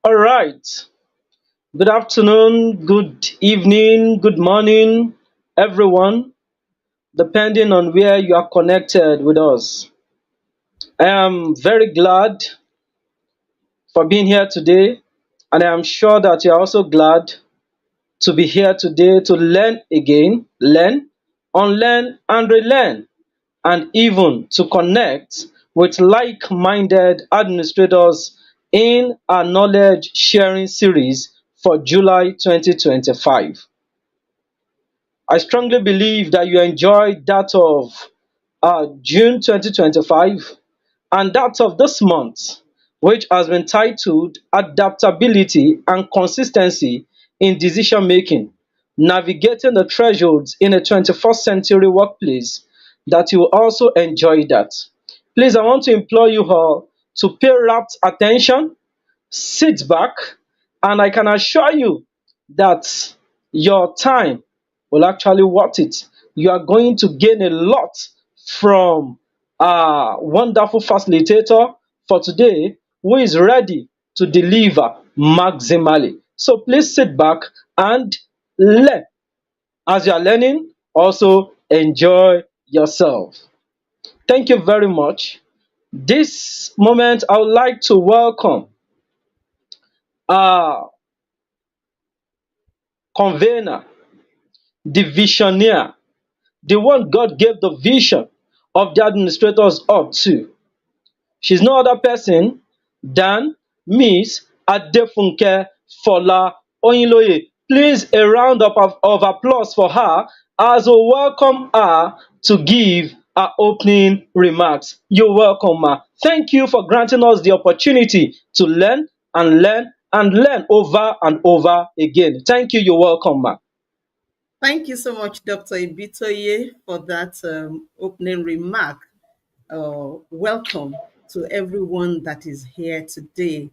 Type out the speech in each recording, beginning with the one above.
All right. Good afternoon, good evening, good morning, everyone, depending on where you are connected with us. I am very glad for being here today, and I am sure that you are also glad to be here today to learn again, learn, unlearn, and relearn, and even to connect with like minded administrators in our knowledge sharing series for July 2025. I strongly believe that you enjoyed that of June 2025 and that of this month, which has been titled Adaptability and Consistency in Decision Making, Navigating the Thresholds in a 21st Century Workplace, that you will also enjoy that. Please, I want to implore you all to pay rapt attention, sit back, and I can assure you that your time will actually worth it. You are going to gain a lot from a wonderful facilitator for today who is ready to deliver maximally. So please sit back and learn. As you are learning, also enjoy yourself. Thank you very much. This moment, I would like to welcome our convener, the visioneer, the one God gave the vision of the administrators up to. She's no other person than Miss Adefunke Fola Oyinloye. Please, a round of applause for her as we welcome her to give her opening remarks. You're welcome, ma. Thank you for granting us the opportunity to learn and learn and learn over and over again. Thank you. You're welcome, ma. Thank you so much, Dr. Ibitoye, for that opening remark. Welcome to everyone that is here today.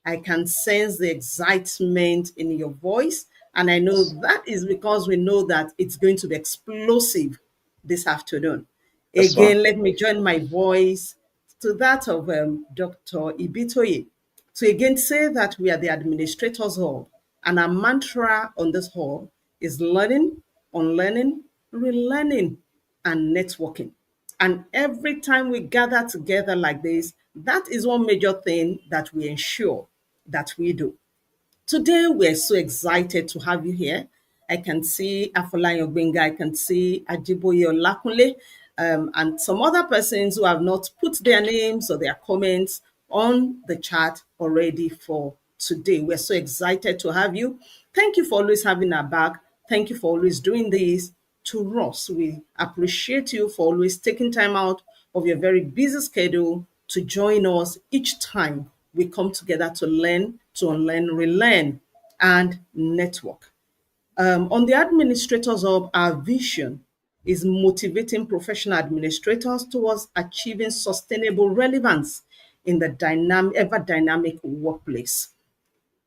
I can sense the excitement in your voice, and I know that is because we know that it's going to be explosive this afternoon. Yes, ma. Again, let me join my voice to that of Dr. Ibitoye to again say that we are the administrators hall, and our mantra on this hall is learning, unlearning, relearning, and networking. And every time we gather together like this, that is one major thing that we ensure that we do. Today, we're so excited to have you here. I can see Afolayan Ogbenga, I can see Ajiboye Olakunle, and some other persons who have not put their names or their comments on the chat already for today. We're so excited to have you. Thank you for always having our back. Thank you for always doing this to us. We appreciate you for always taking time out of your very busy schedule to join us each time we come together to learn, to unlearn, relearn, and network. On the Administrators Hub, our vision is motivating professional administrators towards achieving sustainable relevance in the ever dynamic workplace,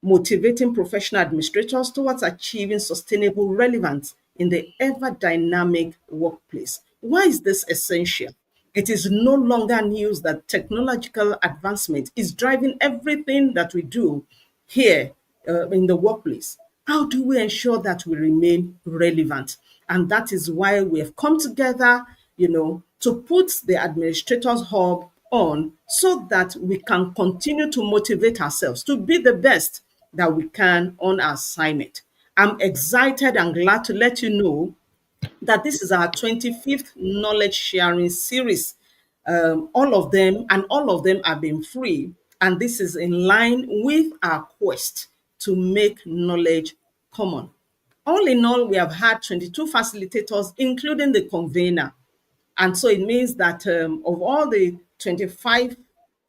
motivating professional administrators towards achieving sustainable relevance in the ever dynamic workplace. Why is this essential? It is no longer news that technological advancement is driving everything that we do here in the workplace. How do we ensure that we remain relevant? And that is why we have come together, to put the Administrators Hub on so that we can continue to motivate ourselves to be the best that we can on our assignment. I'm excited and glad to let you know that this is our 25th knowledge sharing series. All of them have been free. And this is in line with our quest to make knowledge common. All in all, we have had 22 facilitators, including the convener. And so it means that of all the 25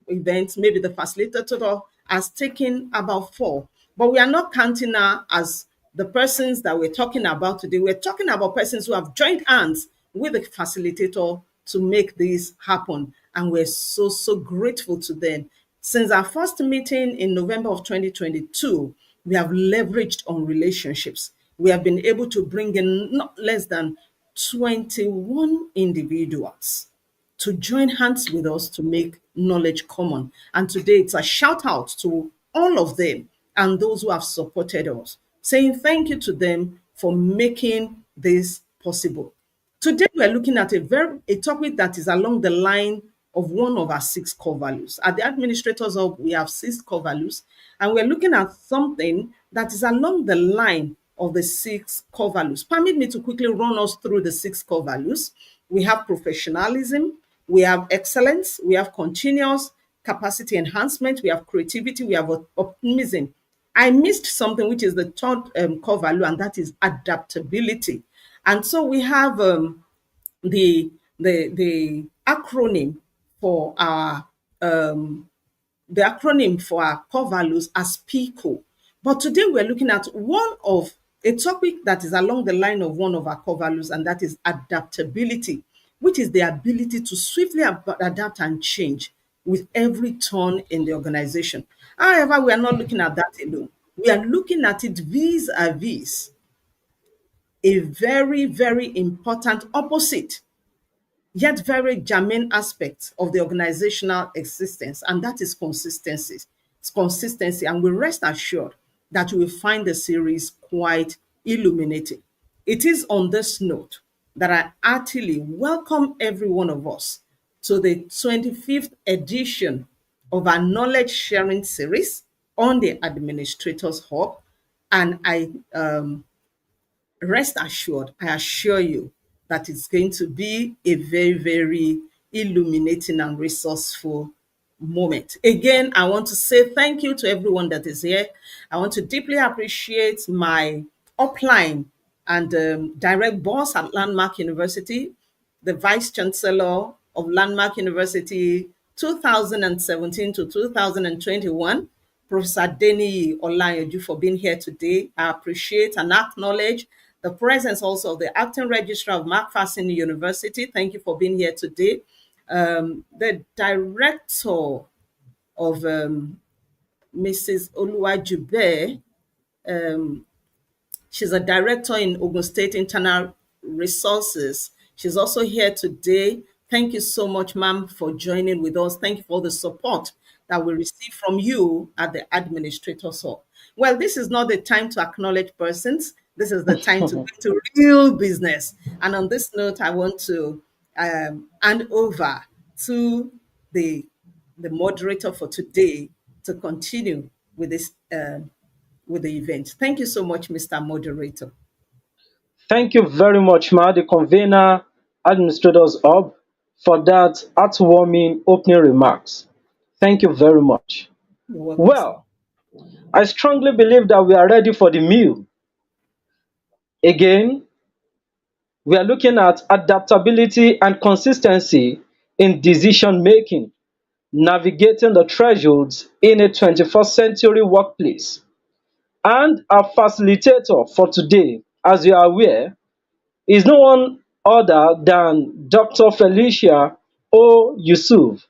events, maybe the facilitator has taken about 4. But we are not counting now as the persons that we're talking about today. We're talking about persons who have joined hands with the facilitator to make this happen. And we're so, so grateful to them. Since our first meeting in November of 2022, we have leveraged on relationships. We have been able to bring in not less than 21 individuals to join hands with us to make knowledge common. And today it's a shout out to all of them and those who have supported us, saying thank you to them for making this possible. Today, we're looking at a topic that is along the line of one of our six core values. At the Administrators Hub, we have six core values, and we're looking at something that is along the line of the six core values. Permit me to quickly run us through the six core values. We have professionalism, we have excellence, we have continuous capacity enhancement, we have creativity, we have optimism. I missed something, which is the third core value, and that is adaptability. And so we have the acronym for our core values as PICO. But today we're looking at one of a topic that is along the line of one of our core values, and that is adaptability, which is the ability to swiftly adapt and change with every turn in the organization. However, we are not looking at that alone. We are looking at it vis-a-vis a very, very important opposite yet very germane aspect of the organizational existence, and that is consistency. It's consistency, and we rest assured that you will find the series quite illuminating. It is on this note that I heartily welcome every one of us to the 25th edition of our knowledge sharing series on the Administrators Hub. And rest assured, I assure you that it's going to be a very, very illuminating and resourceful moment. Again, I want to say thank you to everyone that is here. I want to deeply appreciate my upline and direct boss at Landmark University, the Vice Chancellor of Landmark University 2017 to 2021, Professor Denny Olayoju, for being here today. I appreciate and acknowledge the presence also of the acting registrar of Macpherson University. Thank you for being here today. The director of Mrs. Oluwajube, she's a director in Ogun State Internal Resources. She's also here today. Thank you so much, ma'am, for joining with us. Thank you for the support that we receive from you at the Administrators Hall. Well, this is not the time to acknowledge persons. This is the time to get to real business. And on this note, I want to hand over to the, the moderator for today to continue with this with the event. Thank you so much, Mr. Moderator. Thank you very much, Ma, the convener, Administrators Hub, for that heartwarming opening remarks. Thank you very much. You're welcome, sir. Well, I strongly believe that we are ready for the meal. Again, we are looking at adaptability and consistency in decision making, navigating the thresholds in a 21st century workplace. And our facilitator for today, as you are aware, is no one other than Dr. Felicia O. Yusuf,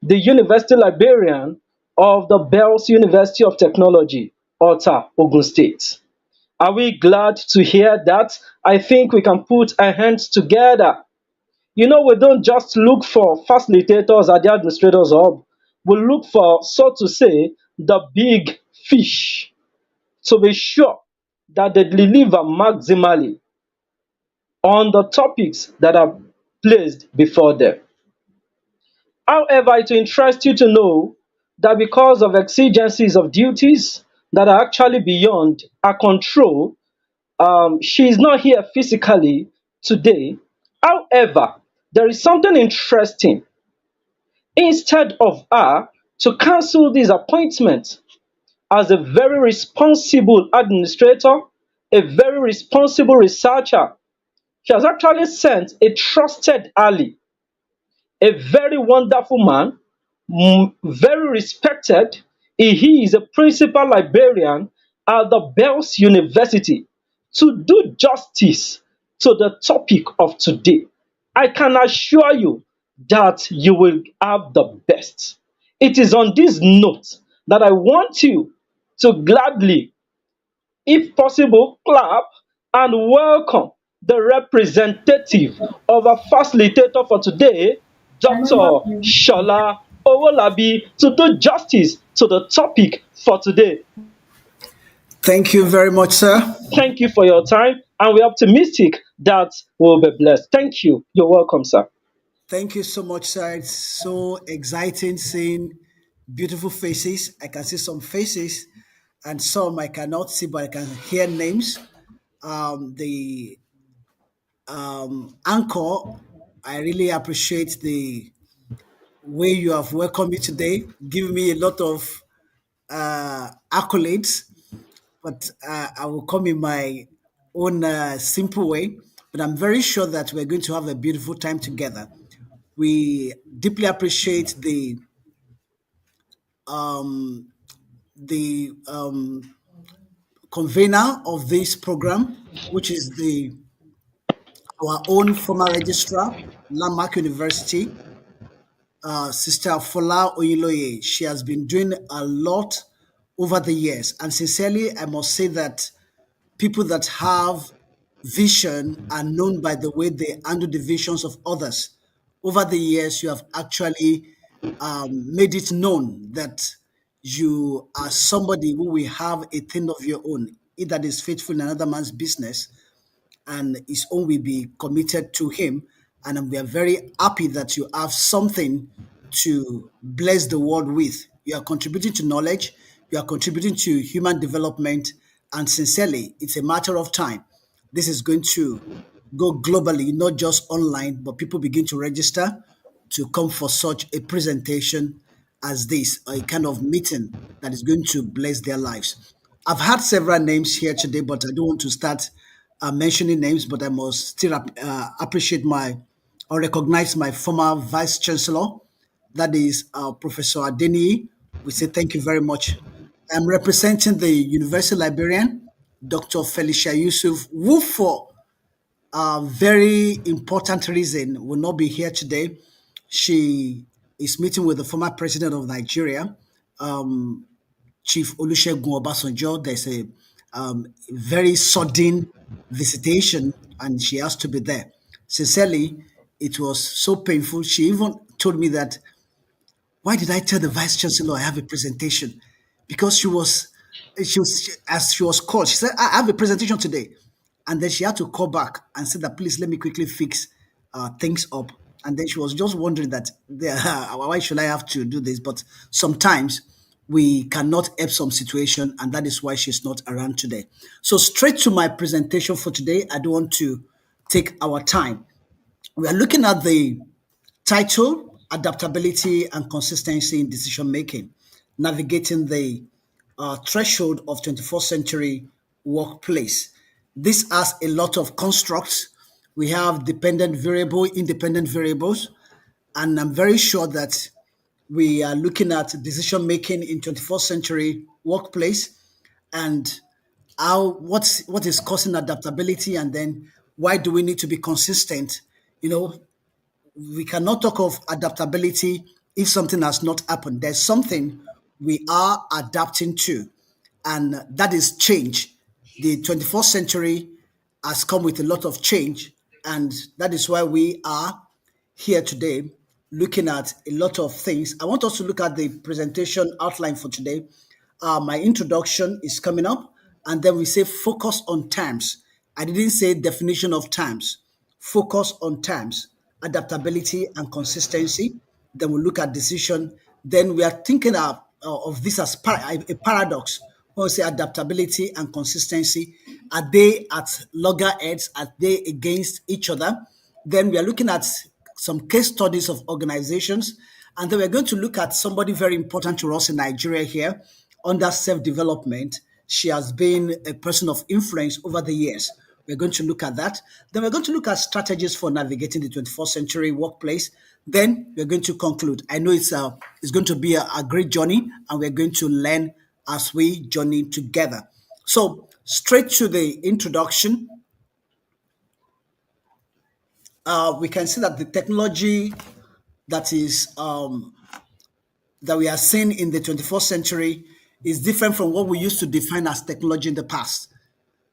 the University Librarian of the Bells University of Technology, Ota, Ogun State. Are we glad to hear that? I think we can put our hands together. We don't just look for facilitators at the Administrators Hub. We look for, so to say, the big fish to be sure that they deliver maximally on the topics that are placed before them. However, it will interest you to know that because of exigencies of duties that are actually beyond our control, she is not here physically today. However, there is something interesting. Instead of her to cancel this appointment as a very responsible administrator, a very responsible researcher, she has actually sent a trusted ally, a very wonderful man, very respected. He is a principal librarian at the Bells University to do justice to the topic of today. I can assure you that you will have the best. It is on this note that I want you to gladly, if possible, clap and welcome the representative of our facilitator for today, Dr. Shola Owolabi, to do justice to the topic for today. Thank you very much, sir. Thank you for your time, and we're optimistic that we'll be blessed. Thank you. You're welcome, sir. Thank you so much, sir. It's so exciting seeing beautiful faces. I can see some faces, and some I cannot see, but I can hear names. The anchor, I really appreciate the way you have welcomed me today, giving me a lot of accolades, but I will come in my own simple way. But I'm very sure that we're going to have a beautiful time together. We deeply appreciate the convener of this program, which is the our own former registrar, Landmark University, Sister Fola Oyiloye. She has been doing a lot over the years, and sincerely, I must say that people that have vision are known by the way they handle the visions of others. Over the years, you have actually made it known that you are somebody who will have a thing of your own, he that is faithful in another man's business and his own will be committed to him. And we are very happy that you have something to bless the world with. You are contributing to knowledge, you are contributing to human development, and sincerely, it's a matter of time. This is going to go globally, not just online, but people begin to register to come for such a presentation as this, a kind of meeting that is going to bless their lives. I've had several names here today, but I don't want to start mentioning names, but I must still appreciate my or recognize my former vice chancellor, that is Professor Adeni. We say thank you very much. I'm representing the university librarian, Dr. Felicia Yusuf, who for a very important reason will not be here today. She is meeting with the former president of Nigeria, Chief Olusegun Obasanjo. There's a very sudden visitation, and she has to be there. Sincerely, it was so painful. She even told me that, why did I tell the vice chancellor I have a presentation? Because as she was called, she said, I have a presentation today. And then she had to call back and said that, please let me quickly fix things up. And then she was just wondering that, why should I have to do this? But sometimes we cannot help some situation, and that is why she's not around today. So straight to my presentation for today. I don't want to take our time. We are looking at the title, Adaptability and Consistency in Decision Making, Navigating the Threshold of 21st Century Workplace. This has a lot of constructs. We have dependent variable, independent variables, and I'm very sure that we are looking at decision making in 21st century workplace, and how what is causing adaptability, and then why do we need to be consistent. You know, we cannot talk of adaptability if something has not happened. There's something we are adapting to, and that is change. The 21st century has come with a lot of change, and that is why we are here today looking at a lot of things. I want us to look at the presentation outline for today. My introduction is coming up, and then we say focus on terms. I didn't say definition of terms. Focus on terms, adaptability and consistency. Then we look at decision. Then we are thinking of this as a paradox. When we say adaptability and consistency, are they at loggerheads? Are they against each other? Then we are looking at some case studies of organizations. And then we're going to look at somebody very important to us in Nigeria here under self development. She has been a person of influence over the years. We're going to look at that. Then we're going to look at strategies for navigating the 21st century workplace. Then we're going to conclude. I know it's going to be a great journey, and we're going to learn as we journey together. So, straight to the introduction, we can see that the technology that is that we are seeing in the 21st century is different from what we used to define as technology in the past.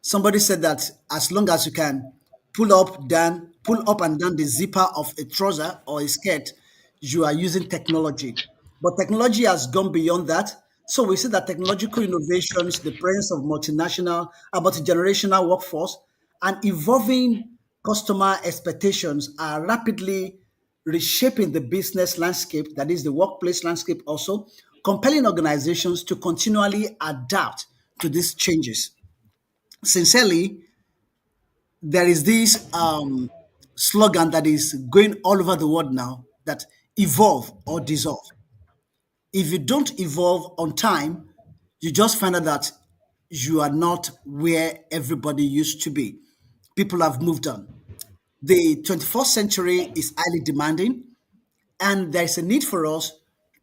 Somebody said that as long as you can pull up and down the zipper of a trouser or a skirt, you are using technology. But technology has gone beyond that. So we see that technological innovations, the presence of multinational, multi-generational workforce, and evolving customer expectations are rapidly reshaping the business landscape, that is the workplace landscape also, compelling organizations to continually adapt to these changes. Sincerely, there is this slogan that is going all over the world now that evolve or dissolve. If you don't evolve on time, you just find out that you are not where everybody used to be. People have moved on. The 21st century is highly demanding, and there's a need for us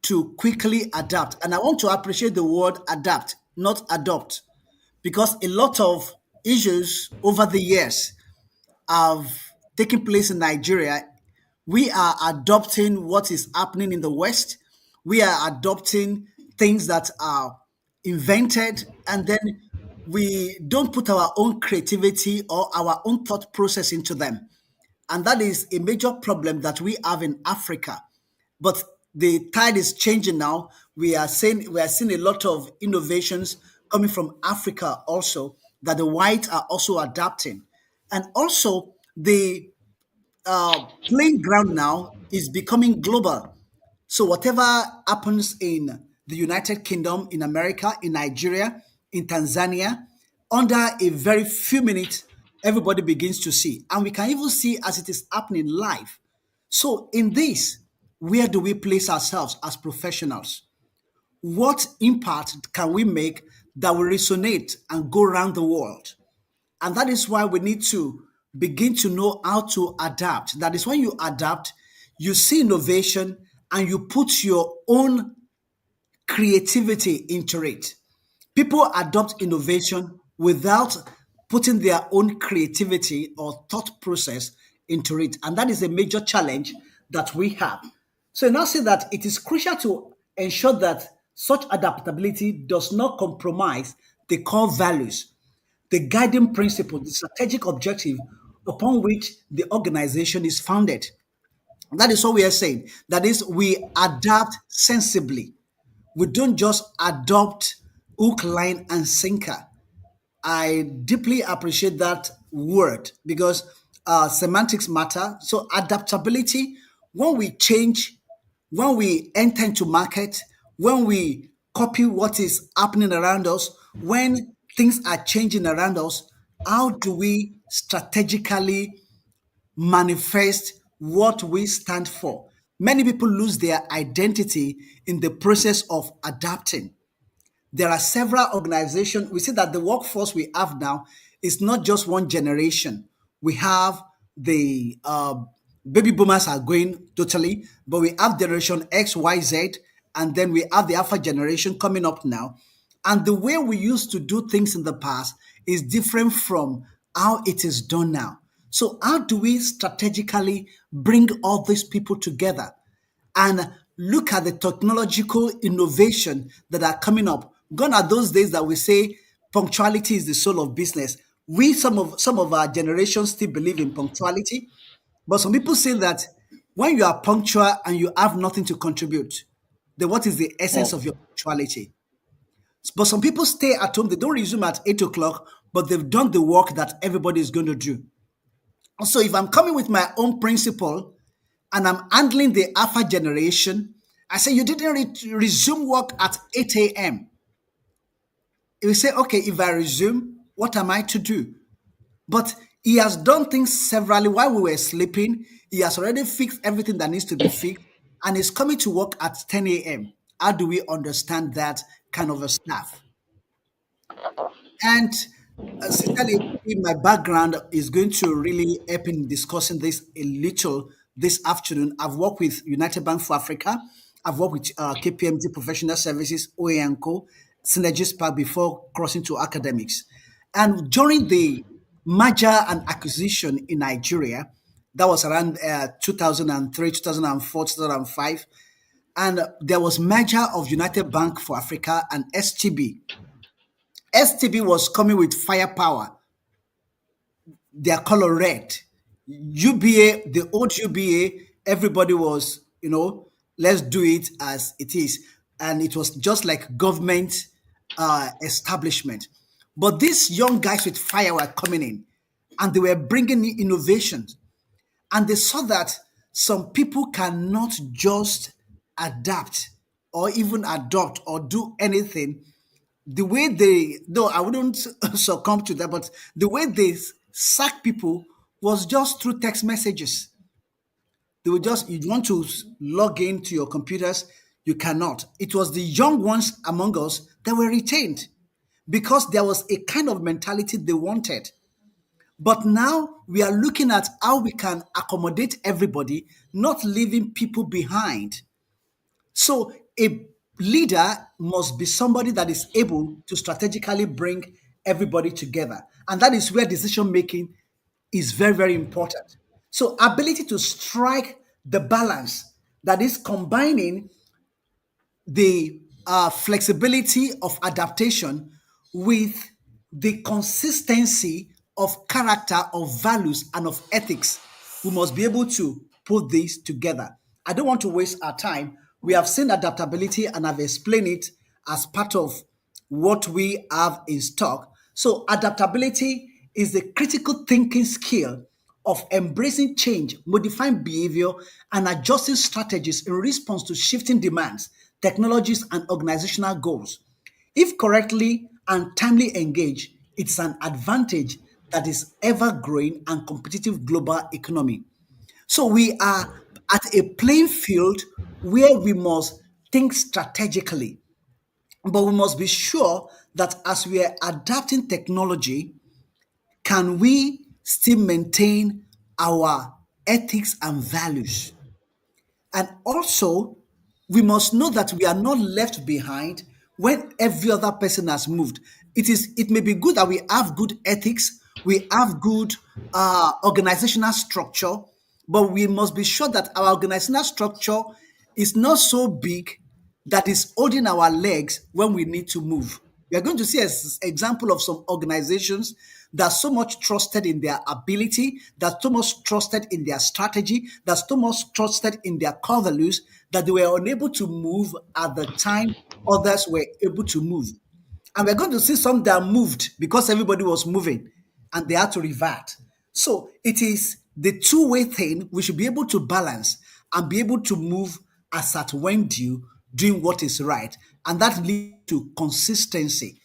to quickly adapt. And I want to appreciate the word adapt, not adopt, because a lot of issues over the years have taken place in Nigeria. We are adopting what is happening in the West. We are adopting things that are invented, and then we don't put our own creativity or our own thought process into them. And that is a major problem that we have in Africa. But the tide is changing now. We are seeing a lot of innovations coming from Africa also that the whites are also adapting. And also the playing ground now is becoming global. So whatever happens in the United Kingdom, in America, in Nigeria, in Tanzania, under a very few minutes, everybody begins to see. And we can even see as it is happening live. So in this, where do we place ourselves as professionals? What impact can we make that will resonate and go around the world? And that is why we need to begin to know how to adapt. That is when you adapt, you see innovation and you put your own creativity into it. People adopt innovation without putting their own creativity or thought process into it. And that is a major challenge that we have. So now say that it is crucial to ensure that such adaptability does not compromise the core values, the guiding principle, the strategic objective upon which the organization is founded. That is what we are saying. That is, we adapt sensibly. We don't just adopt hook, line, and sinker. I deeply appreciate that word because semantics matter. So adaptability, when we change, when we enter into market, when we copy what is happening around us, when things are changing around us, how do we strategically manifest what we stand for? Many people lose their identity in the process of adapting. There are several organizations. We see that the workforce we have now is not just one generation. We have the baby boomers are going totally, but we have generation X, Y, Z, and then we have the alpha generation coming up now. And the way we used to do things in the past is different from how it is done now. So, how do we strategically bring all these people together and look at the technological innovation that are coming up? Gone are those days that we say punctuality is the soul of business. We some of our generations still believe in punctuality, but some people say that when you are punctual and you have nothing to contribute, then what is the essence of your punctuality? But some people stay at home, they don't resume at 8 o'clock, but they've done the work that everybody is going to do. So if I'm coming with my own principle and I'm handling the alpha generation, I say you didn't resume work at 8 a.m. He will say, okay, if I resume, what am I to do? But he has done things severally while we were sleeping. He has already fixed everything that needs to be fixed and is coming to work at 10 a.m. How do we understand that kind of a staff? And sincerely, my background is going to really help in discussing this a little this afternoon. I've worked with United Bank for Africa. I've worked with KPMG Professional Services, OA and Co, Synergist Park before crossing to academics. And during the merger and acquisition in Nigeria, that was around 2003, 2004, 2005. And there was merger of United Bank for Africa and STB. STB was coming with firepower, their color red. UBA, the old UBA, everybody was, let's do it as it is. and it was just like government establishment. But these young guys with fire were coming in, and they were bringing in innovations, and they saw that some people cannot just adapt or even adopt or do anything the way they, though I wouldn't succumb to that, but the way they sack people was just through text messages. They would just, you want to log into your computers, you cannot. It was the young ones among us that were retained because there was a kind of mentality they wanted. But now we are looking at how we can accommodate everybody, not leaving people behind. So a leader must be somebody that is able to strategically bring everybody together. And that is where decision making is very, very important. So ability to strike the balance that is combining the flexibility of adaptation with the consistency of character, of values, and of ethics. We must be able to put these together. I don't want to waste our time. We have seen adaptability and I've explained it as part of what we have in stock. So, adaptability is the critical thinking skill of embracing change, modifying behavior, and adjusting strategies in response to shifting demands, technologies, and organizational goals. If correctly and timely engaged, it's an advantage that is ever growing and competitive global economy. So we are at a playing field where we must think strategically, but we must be sure that as we are adapting technology, can we still maintain our ethics and values? And also, we must know that we are not left behind when every other person has moved. It may be good that we have good ethics, we have good organizational structure, but we must be sure that our organizational structure is not so big that is holding our legs when we need to move. We are going to see an example of some organizations that are so much trusted in their ability, that so much trusted in their strategy, that so much trusted in their core values that they were unable to move at the time others were able to move. And we're going to see some that moved because everybody was moving and they had to revert. So it is the two-way thing we should be able to balance and be able to move as at when due, doing what is right. And that leads to consistency.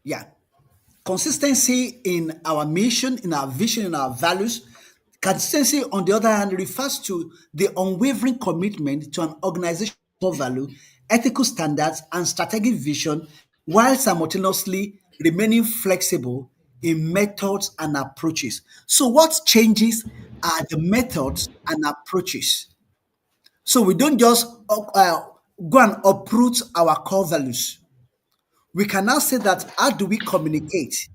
Yeah. Consistency in our mission, in our vision, in our values. Consistency, on the other hand, refers to the unwavering commitment to an organizational value, ethical standards, and strategic vision while simultaneously remaining flexible in methods and approaches. So, what changes are the methods and approaches. So, we don't just go and uproot our core values. We can now say that how do we communicate?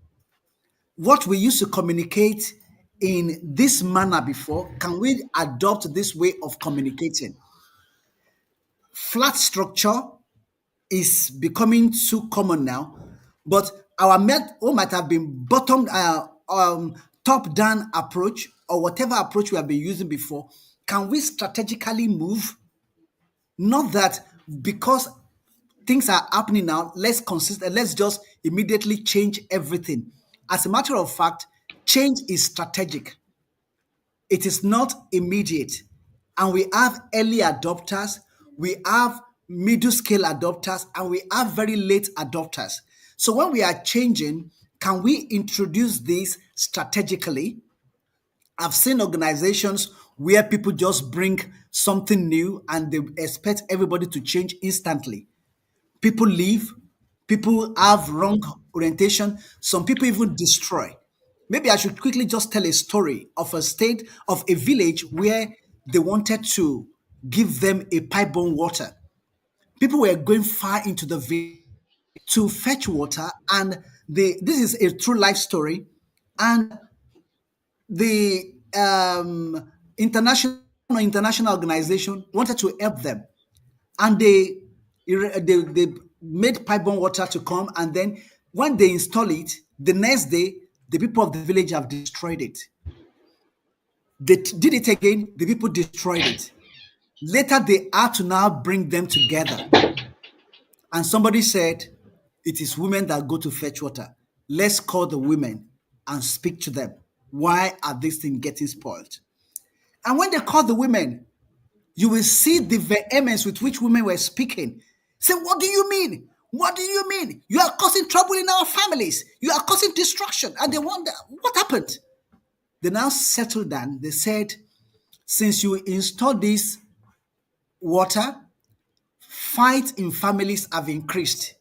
What we used to communicate in this manner before, can we adopt this way of communicating? Flat structure is becoming too common now, but our what might have been top down approach or whatever approach we have been using before, can we strategically move? Not that because things are happening now, let's just immediately change everything. As a matter of fact, change is strategic. It is not immediate. And we have early adopters, we have middle scale adopters, and we have very late adopters. So when we are changing, can we introduce this strategically? I've seen organizations where people just bring something new and they expect everybody to change instantly. People leave, people have wrong orientation, some people even destroy. Maybe I should quickly just tell a story of a state, of a village where they wanted to give them a pipe-borne water. People were going far into the village to fetch water, and this is a true life story. And the international organization wanted to help them, and they made pipe-borne water to come, and then when they install it, the next day the people of the village have destroyed it. They did it again, the people destroyed it. Later, they had to now bring them together. And somebody said, it is women that go to fetch water. Let's call the women and speak to them. Why are these things getting spoiled? And when they called the women, you will see the vehemence with which women were speaking. Say, what do you mean? What do you mean? You are causing trouble in our families. You are causing destruction. And they wonder, what happened? They now settled down. They said, since you installed this water, fight in families have increased.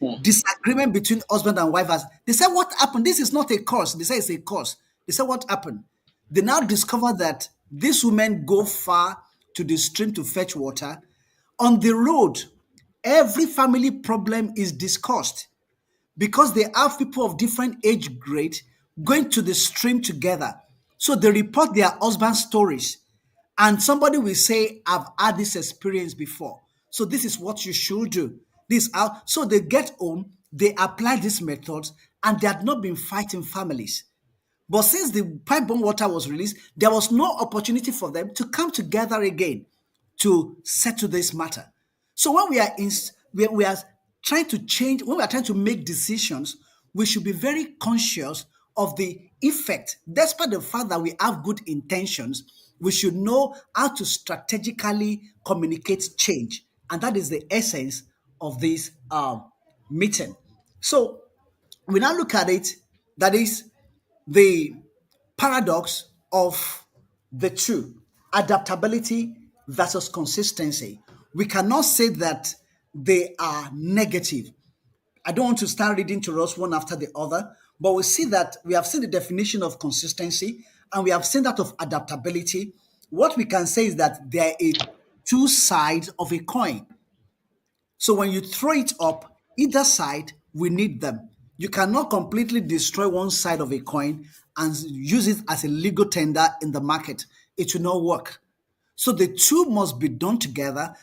Hmm. Disagreement between husband and wife has. They said, what happened? This is not a curse. They say it's a curse. They said, what happened? They now discover that these women go far to the stream to fetch water. On the road, every family problem is discussed because they have people of different age grade going to the stream together. So they report their husband's stories. And somebody will say, I've had this experience before. So this is what you should do. This out. So they get home, they apply these methods, and they had not been fighting families. But since the pipe-borne water was released, there was no opportunity for them to come together again to settle this matter. So when we are trying to change, when we are trying to make decisions, we should be very conscious of the effect. Despite the fact that we have good intentions, we should know how to strategically communicate change, and that is the essence of this meeting. So we now look at it. That is the paradox of the two, adaptability versus consistency. We cannot say that they are negative. I don't want to start reading to us one after the other, but we see that we have seen the definition of consistency and we have seen that of adaptability. What we can say is that there are two sides of a coin. So when you throw it up, either side, we need them. You cannot completely destroy one side of a coin and use it as a legal tender in the market. It will not work. So the two must be done together.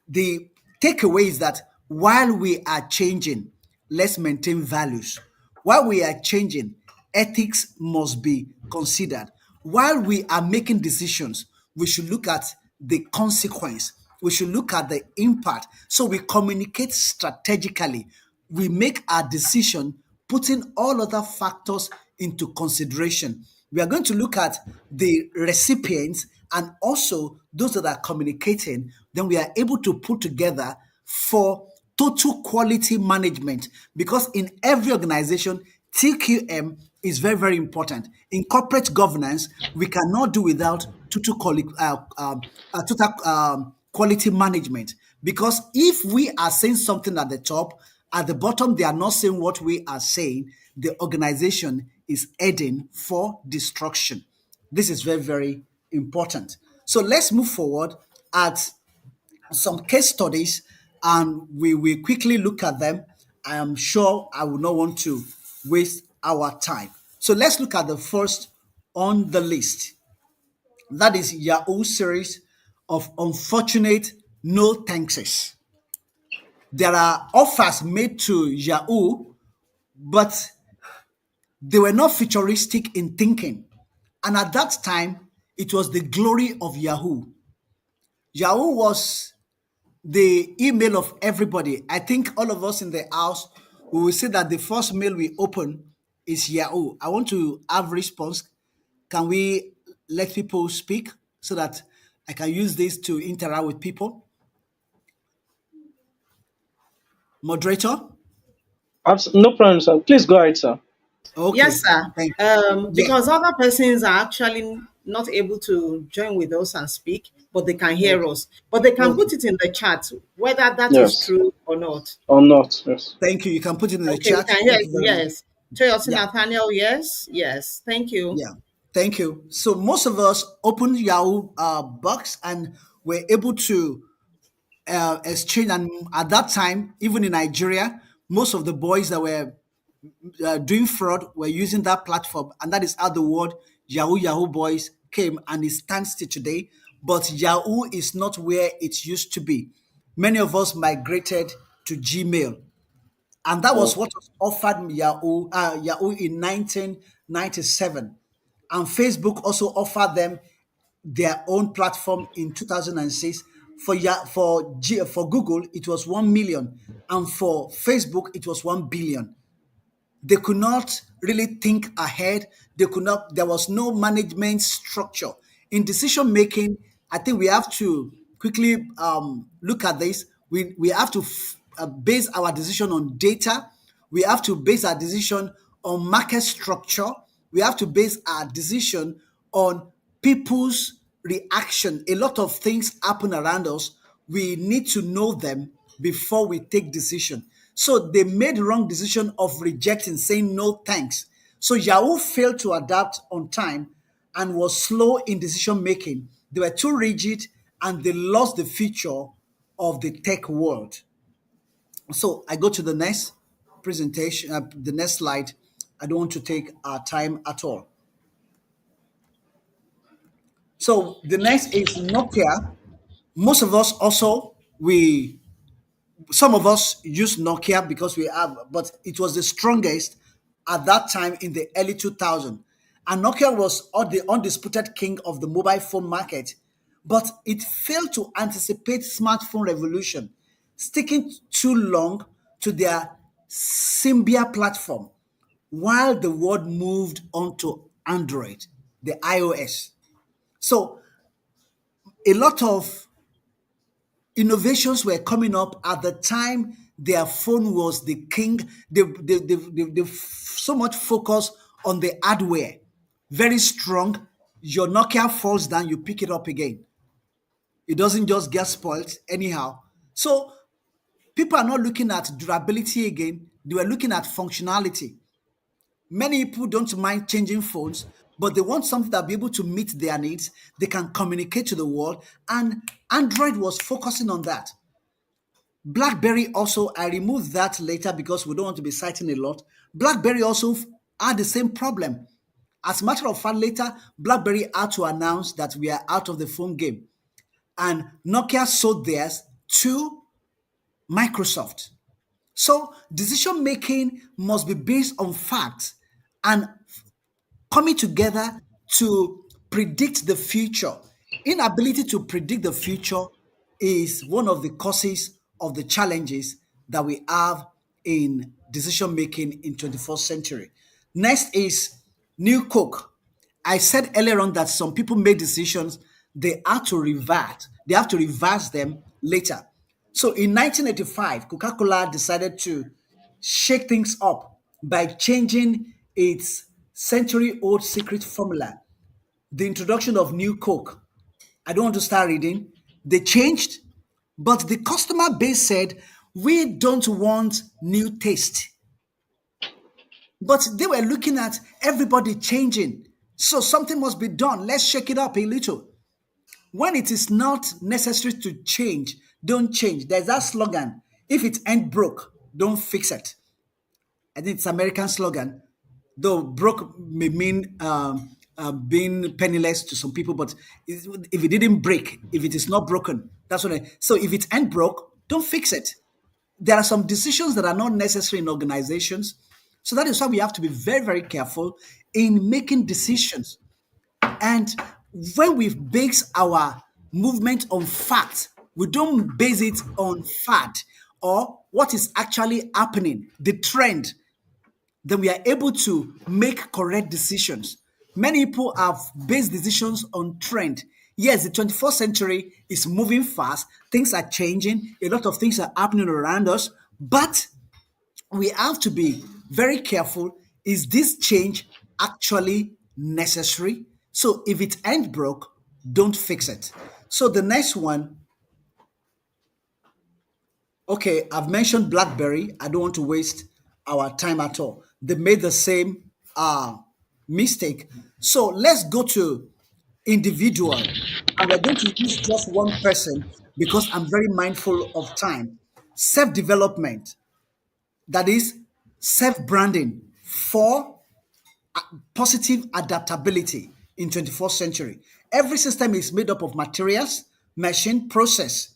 The takeaway is that while we are changing, let's maintain values. While we are changing, ethics must be considered. While we are making decisions, we should look at the consequence. We should look at the impact. So we communicate strategically. We make our decision putting all other factors into consideration. We are going to look at the recipients and also those that are communicating. Then we are able to put together for total quality management, because in every organization, TQM is very, very important. In corporate governance, we cannot do without total quality management, because if we are saying something at the top, at the bottom they are not saying what we are saying, the organization is heading for destruction. This is very, very important. So let's move forward at some case studies and we will quickly look at them. I am sure I will not want to waste our time. So let's look at the first on the list. That is Yahoo series of unfortunate no thankses. There are offers made to Yahoo, but they were not futuristic in thinking. And at that time, it was the glory of Yahoo. Yahoo was the email of everybody. I think all of us in the house, we will say that the first mail we open is Yahoo. I want to have response. Can we let people speak so that I can use this to interact with people? Moderator? No problem, sir. Please go ahead, sir. Yes, Okay. sir. Thank Yeah. Because other persons are actually not able to join with us and speak, but they can hear Okay. us. But they can Okay. put it in the chat, whether that is Yes. true or not. Or not. Yes. Thank you. You can put it in the Okay, we chat. can hear Thank you you. very much. Yes. Toyosi Yeah. Nathaniel, yes. Yes. Thank you. Yeah. Thank you. So most of us opened Yahoo box and were able to exchange. And at that time, even in Nigeria, most of the boys that were doing fraud were using that platform, and that is how the word Yahoo Boys came, and it stands to today. But Yahoo is not where it used to be. Many of us migrated to Gmail, and that was Mm. what was offered Yahoo in 1997, and Facebook also offered them their own platform in 2006, For Google, it was 1 million, and for Facebook, it was 1 billion. They could not really think ahead. They could not. There was no management structure in decision making. I think we have to quickly look at this. We have to base our decision on data. We have to base our decision on market structure. We have to base our decision on people's reaction. A lot of things happen around us. We need to know them before we take decision. So they made the wrong decision of rejecting, saying no thanks. So Yahoo failed to adapt on time and was slow in decision making. They were too rigid and they lost the future of the tech world. So I go to the next presentation, the next slide. I don't want to take our time at all. So the next is Nokia. Most of us also, we some of us use Nokia because we have, but it was the strongest at that time in the early 2000s. And Nokia was the undisputed king of the mobile phone market, but it failed to anticipate smartphone revolution, sticking too long to their Symbian platform while the world moved on to Android, the iOS. So a lot of innovations were coming up at the time their phone was the king. They so much focus on the hardware, very strong. Your Nokia falls down, you pick it up again. It doesn't just get spoiled anyhow. So people are not looking at durability again, they were looking at functionality. Many people don't mind changing phones, but they want something that be able to meet their needs. They can communicate to the world, and Android was focusing on that. BlackBerry also, I removed that later because we don't want to be citing a lot. BlackBerry also had the same problem. As a matter of fact, later, BlackBerry had to announce that we are out of the phone game. And Nokia sold theirs to Microsoft. So decision making must be based on facts and coming together to predict the future. Inability to predict the future is one of the causes of the challenges that we have in decision making in 21st century. Next is new coke. I said earlier on that some people make decisions, they have to revert, they have to reverse them later. So in 1985, Coca-Cola decided to shake things up by changing its century old secret formula, the introduction of new Coke. I don't want to start reading. They changed, but the customer base said, we don't want new taste. But they were looking at everybody changing. So something must be done. Let's shake it up a little. When it is not necessary to change, don't change. There's that slogan, if it ain't broke, don't fix it. I think it's American slogan, though broke may mean being penniless to some people, but if it didn't break, if it is not broken, that's what I. So if it ain't broke, don't fix it. There are some decisions that are not necessary in organizations, so that is why we have to be very, very careful in making decisions. And when we base our movement on fact, we don't base it on fact or what is actually happening, the trend, then we are able to make correct decisions. Many people have based decisions on trend. Yes, the 21st century is moving fast, things are changing, a lot of things are happening around us, but we have to be very careful. Is this change actually necessary? So if it ain't broke, don't fix it. So the next one, okay, I've mentioned BlackBerry. I don't want to waste our time at all. They made the same mistake. So let's go to individual. And we're going to use just one person because I'm very mindful of time. Self development, that is self branding for positive adaptability in 21st century. Every system is made up of materials, machine, process,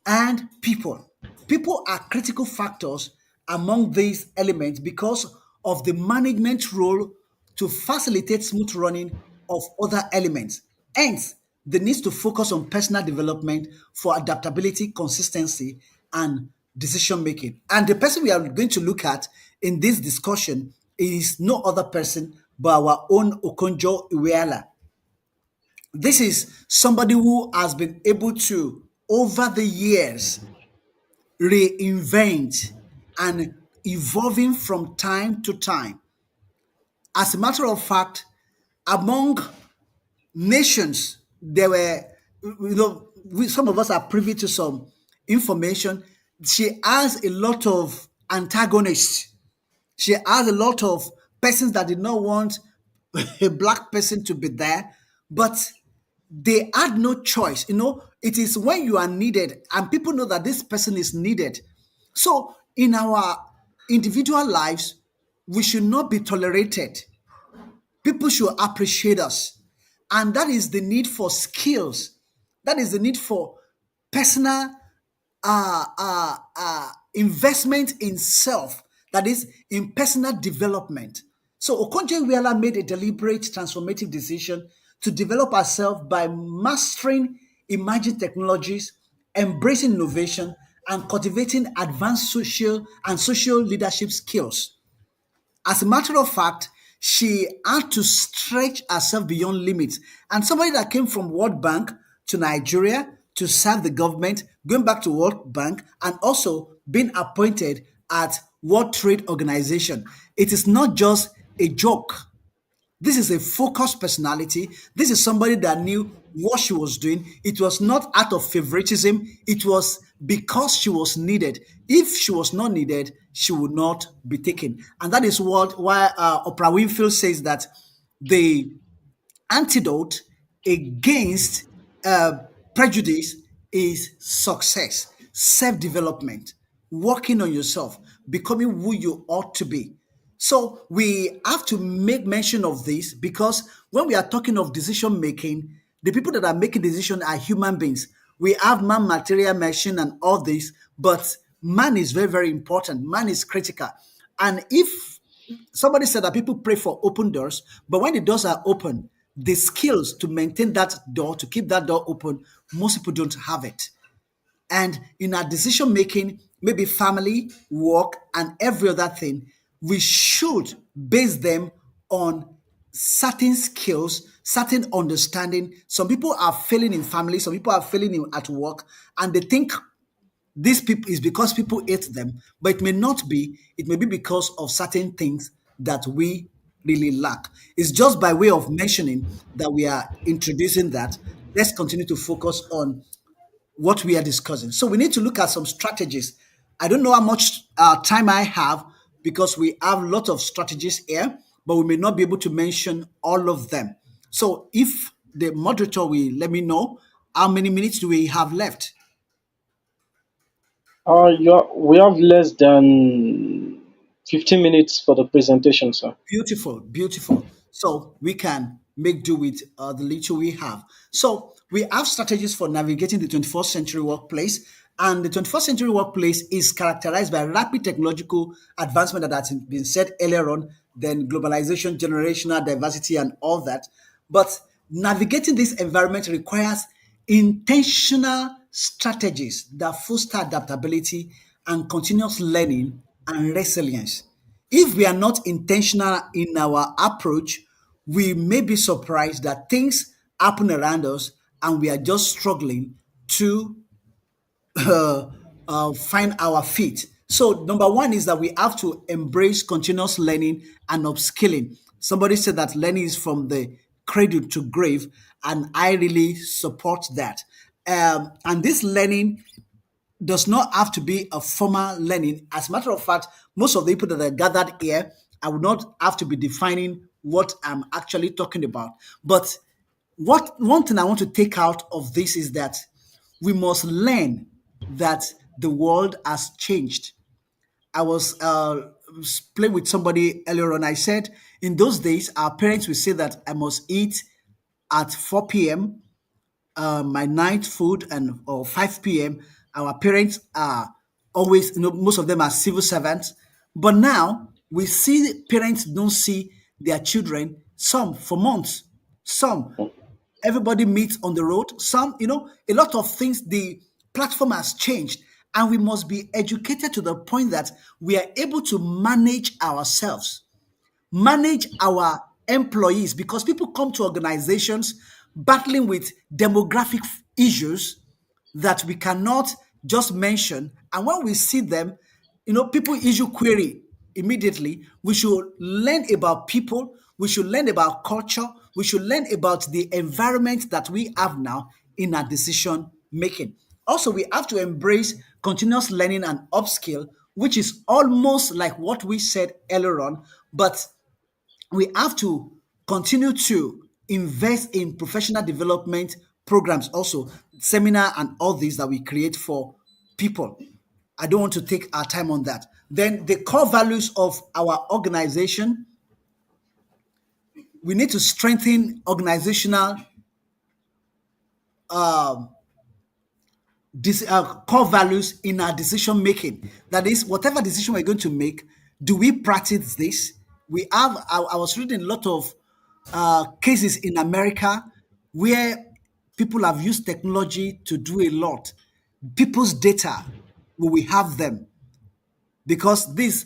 and people. People are critical factors among these elements because of the management role to facilitate smooth running of other elements. Hence, they need to focus on personal development for adaptability, consistency, and decision making. And the person we are going to look at in this discussion is no other person but our own Okonjo Iweala. This is somebody who has been able to, over the years, reinvent and evolving from time to time. As a matter of fact, among nations, there were, some of us are privy to some information. She has a lot of antagonists. She has a lot of persons that did not want a black person to be there, but they had no choice. It is when you are needed and people know that this person is needed. So in our individual lives, we should not be tolerated. People should appreciate us. And that is the need for skills. That is the need for personal investment in self, that is, in personal development. So Okonjo Iweala made a deliberate, transformative decision to develop herself by mastering emerging technologies, embracing innovation, and cultivating advanced social leadership skills. As a matter of fact, she had to stretch herself beyond limits. And somebody that came from World Bank to Nigeria to serve the government, going back to World Bank, and also being appointed at World Trade Organization. It is not just a joke. This is a focused personality. This is somebody that knew what she was doing. It was not out of favoritism. It was because she was needed. If she was not needed, she would not be taken. And that is why Oprah Winfield says that the antidote against uh, prejudice is success, self development, working on yourself, becoming who you ought to be. So we have to make mention of this because when we are talking of decision making, the people that are making decision are human beings. We have man, material, machine, and all this, but man is very, very important. Man is critical. And if somebody said that people pray for open doors, but when the doors are open, the skills to maintain that door, to keep that door open, most people don't have it. And in our decision making, maybe family, work, and every other thing, we should base them on certain skills, certain understanding. Some people are failing in family, some people are failing at work, and they think these people is because people hate them, but it may not be. It may be because of certain things that we really lack. It's just by way of mentioning that we are introducing that. Let's continue to focus on what we are discussing. So we need to look at some strategies. I don't know how much time I have because we have a lot of strategies here, but we may not be able to mention all of them. So if the moderator will let me know how many minutes do we have left. We have less than 15 minutes for the presentation, sir. Beautiful, beautiful. So we can make do with the little we have. So we have strategies for navigating the 21st century workplace. And the 21st century workplace is characterized by rapid technological advancement that has been said earlier on, then globalization, generational diversity, and all that. But navigating this environment requires intentional strategies that foster adaptability and continuous learning and resilience. If we are not intentional in our approach, we may be surprised that things happen around us and we are just struggling to find our feet. So, number one is that we have to embrace continuous learning and upskilling. Somebody said that learning is from the cradle to grave, and I really support that. And this learning does not have to be a formal learning. As a matter of fact, most of the people that are gathered here, I would not have to be defining what I'm actually talking about. But what one thing I want to take out of this is that we must learn that the world has changed. I was playing with somebody earlier on. I said in those days, our parents would say that I must eat at 4 p.m. My night food and or 5 p.m. Our parents are always, most of them are civil servants. But now we see parents don't see their children, some for months, some. Everybody meets on the road. Some, a lot of things, the platform has changed, and we must be educated to the point that we are able to manage ourselves, manage our employees, because people come to organizations battling with demographic issues that we cannot just mention. And when we see them, people issue query immediately. We should learn about people, we should learn about culture, we should learn about the environment that we have now in our decision making. Also, we have to embrace continuous learning and upskill, which is almost like what we said earlier on, but we have to continue to invest in professional development programs, also seminar and all these that we create for people. I don't want to take our time on that. Then the core values of our organization, we need to strengthen organizational core values in our decision making. That is, whatever decision we're going to make, do we practice this? I was reading a lot of cases in America where people have used technology to do a lot. People's data, will we have them? Because this,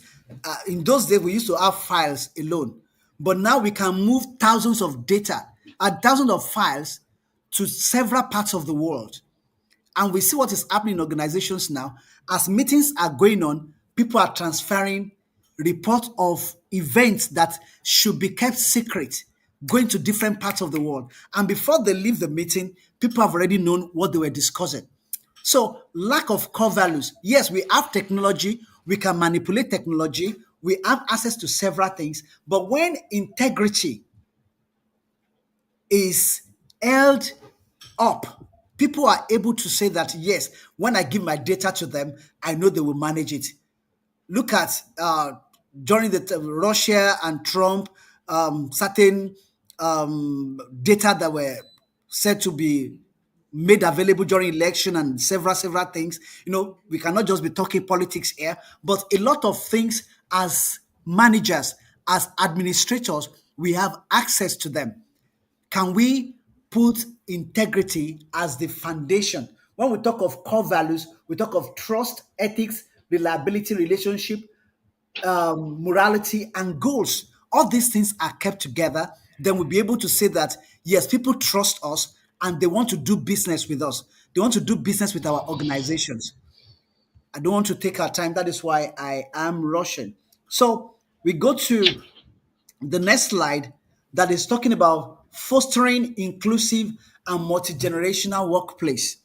in those days, we used to have files alone, but now we can move thousands of data, thousands of files to several parts of the world. And we see what is happening in organizations now. As meetings are going on, people are transferring reports of events that should be kept secret, going to different parts of the world. And before they leave the meeting, people have already known what they were discussing. So, lack of core values. Yes, we have technology, we can manipulate technology, we have access to several things, but when integrity is held up, people are able to say that, yes, when I give my data to them, I know they will manage it. Look at during the Russia and Trump, certain data that were said to be made available during election and several things. We cannot just be talking politics here, but a lot of things as managers, as administrators, we have access to them. Can we put integrity as the foundation? When we talk of core values, we talk of trust, ethics, reliability, relationship, morality, and goals. All these things are kept together. Then we'll be able to say that, yes, people trust us and they want to do business with us. They want to do business with our organizations. I don't want to take our time. That is why I am rushing. So we go to the next slide, that is talking about fostering inclusive and multi-generational workplace.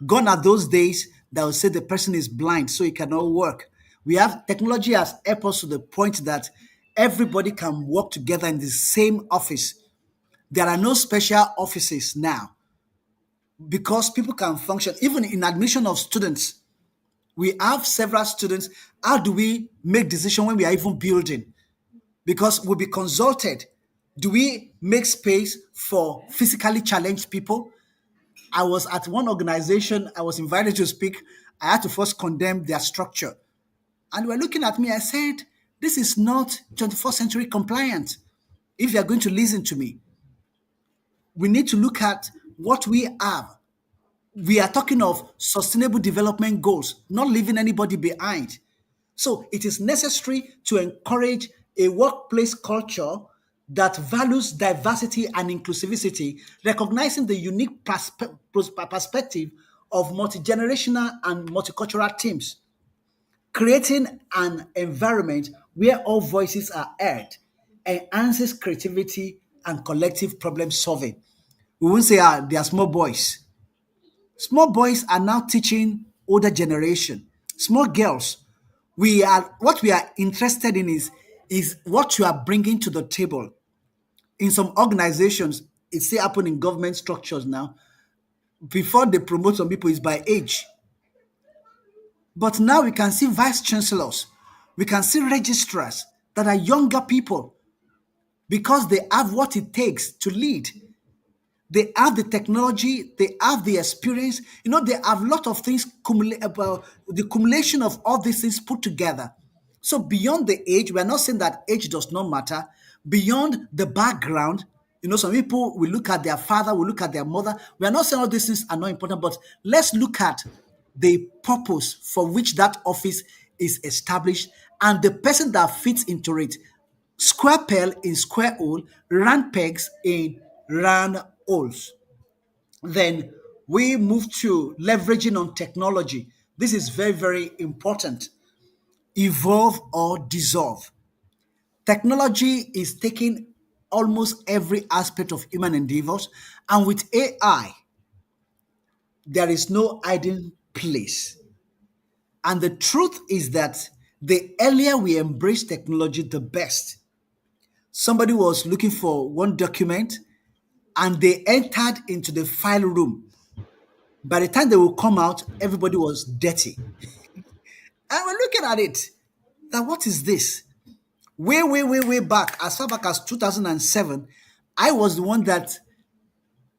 Gone are those days that will say the person is blind so he cannot work. We have technology has helped us to the point that everybody can work together in the same office. There are no special offices now because people can function. Even in admission of students, we have several students. How do we make decision when we are even building? Because we'll be consulted. Do we make space for physically challenged people? I was at one organization, I was invited to speak. I had to first condemn their structure. And they were looking at me, I said, this is not 21st century compliant. If you're going to listen to me, we need to look at what we have. We are talking of sustainable development goals, not leaving anybody behind. So it is necessary to encourage a workplace culture that values diversity and inclusivity, recognizing the unique perspective of multi-generational and multicultural teams, creating an environment where all voices are heard, enhances creativity and collective problem solving. We won't say they are small boys. Small boys are now teaching older generation. Small girls, we are interested in is what you are bringing to the table. In some organizations, it still happen in government structures now. Before they promote some people, is by age. But now we can see vice chancellors, we can see registrars that are younger people because they have what it takes to lead. They have the technology, they have the experience. They have a lot of things about the accumulation of all these things put together. So beyond the age, we're not saying that age does not matter. Beyond the background, Some people will look at their father, will look at their mother. We are not saying all these things are not important, but let's look at the purpose for which that office is established and the person that fits into it. Square peg in square hole, round pegs in round holes. Then we move to leveraging on technology. This is very, very important. Evolve or dissolve. Technology is taking almost every aspect of human endeavors, and with AI, there is no hiding place. And the truth is that the earlier we embrace technology, the best. Somebody was looking for one document and they entered into the file room. By the time they will come out, everybody was dirty. And we're looking at it. That what is this? Way back, as far back as 2007, I was the one that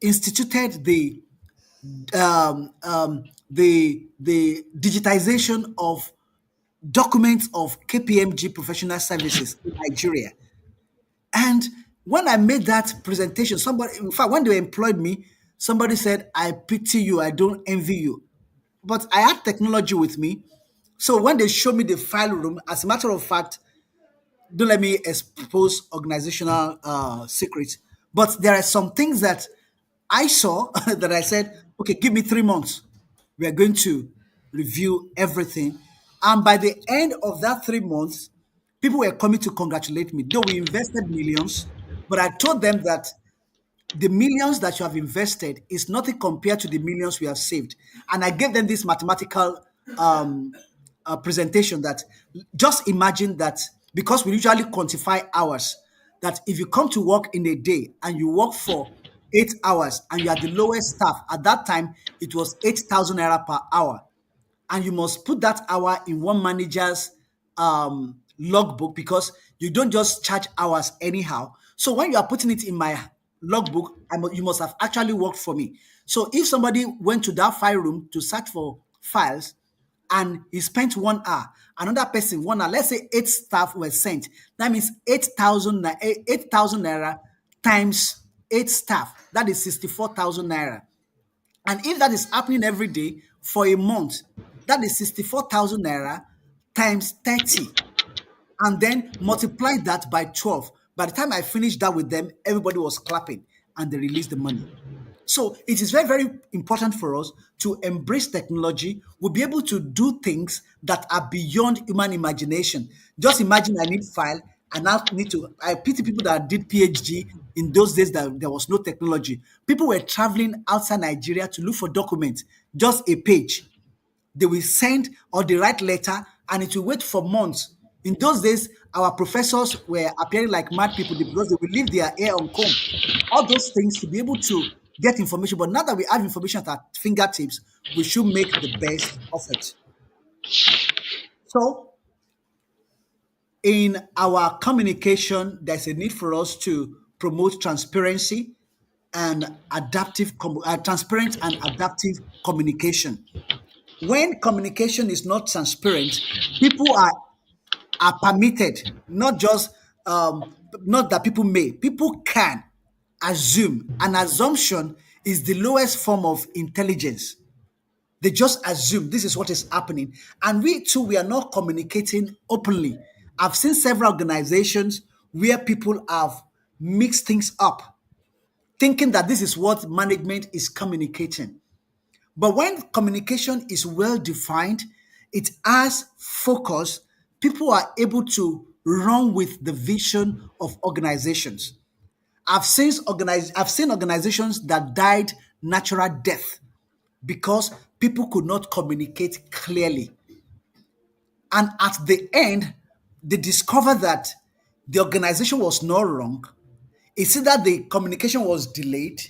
instituted the digitization of documents of KPMG professional services in Nigeria. And when I made that presentation, somebody, in fact, when they employed me, somebody said, "I pity you, I don't envy you." But I had technology with me. So when they showed me the file room, as a matter of fact, don't let me expose organizational secrets. But there are some things that I saw that I said, okay, give me 3 months. We are going to review everything. And by the end of that 3 months, people were coming to congratulate me. Though we invested millions, but I told them that the millions that you have invested is nothing compared to the millions we have saved. And I gave them this mathematical um, presentation that just imagine that because we usually quantify hours, that if you come to work in a day and you work for 8 hours and you are the lowest staff, at that time it was 8,000 naira per hour, and you must put that hour in one manager's logbook because you don't just charge hours anyhow. So when you are putting it in my logbook, you must have actually worked for me. So if somebody went to that file room to search for files and he spent 1 hour, another person 1 hour, let's say 8 staff were sent, that means 8,000 naira times 8 staff, that is 64,000 naira. And if that is happening every day for a month, that is 64,000 naira times 30. And then multiply that by 12. By the time I finished that with them, everybody was clapping and they released the money. So it is very, very important for us to embrace technology. We'll be able to do things that are beyond human imagination. Just imagine I need file, and now need to. I pity people that did PhD in those days that there was no technology. People were traveling outside Nigeria to look for documents, just a page. They will send or they write letter and it will wait for months. In those days, our professors were appearing like mad people because they will leave their hair on comb. All those things to be able to get information. But now that we have information at our fingertips, we should make the best of it. So, in our communication, there's a need for us to promote transparency and transparent and adaptive communication. When communication is not transparent, people are permitted, not just not that people may, people can assume. An assumption is the lowest form of intelligence. They just assume this is what is happening, and we too, we are not communicating openly. I've seen several organizations where people have mixed things up, thinking that this is what management is communicating. But when communication is well defined, it has focus, people are able to run with the vision of organizations. I've seen organizations that died natural death because people could not communicate clearly. And at the end, they discovered that the organization was not wrong. It's either the communication was delayed,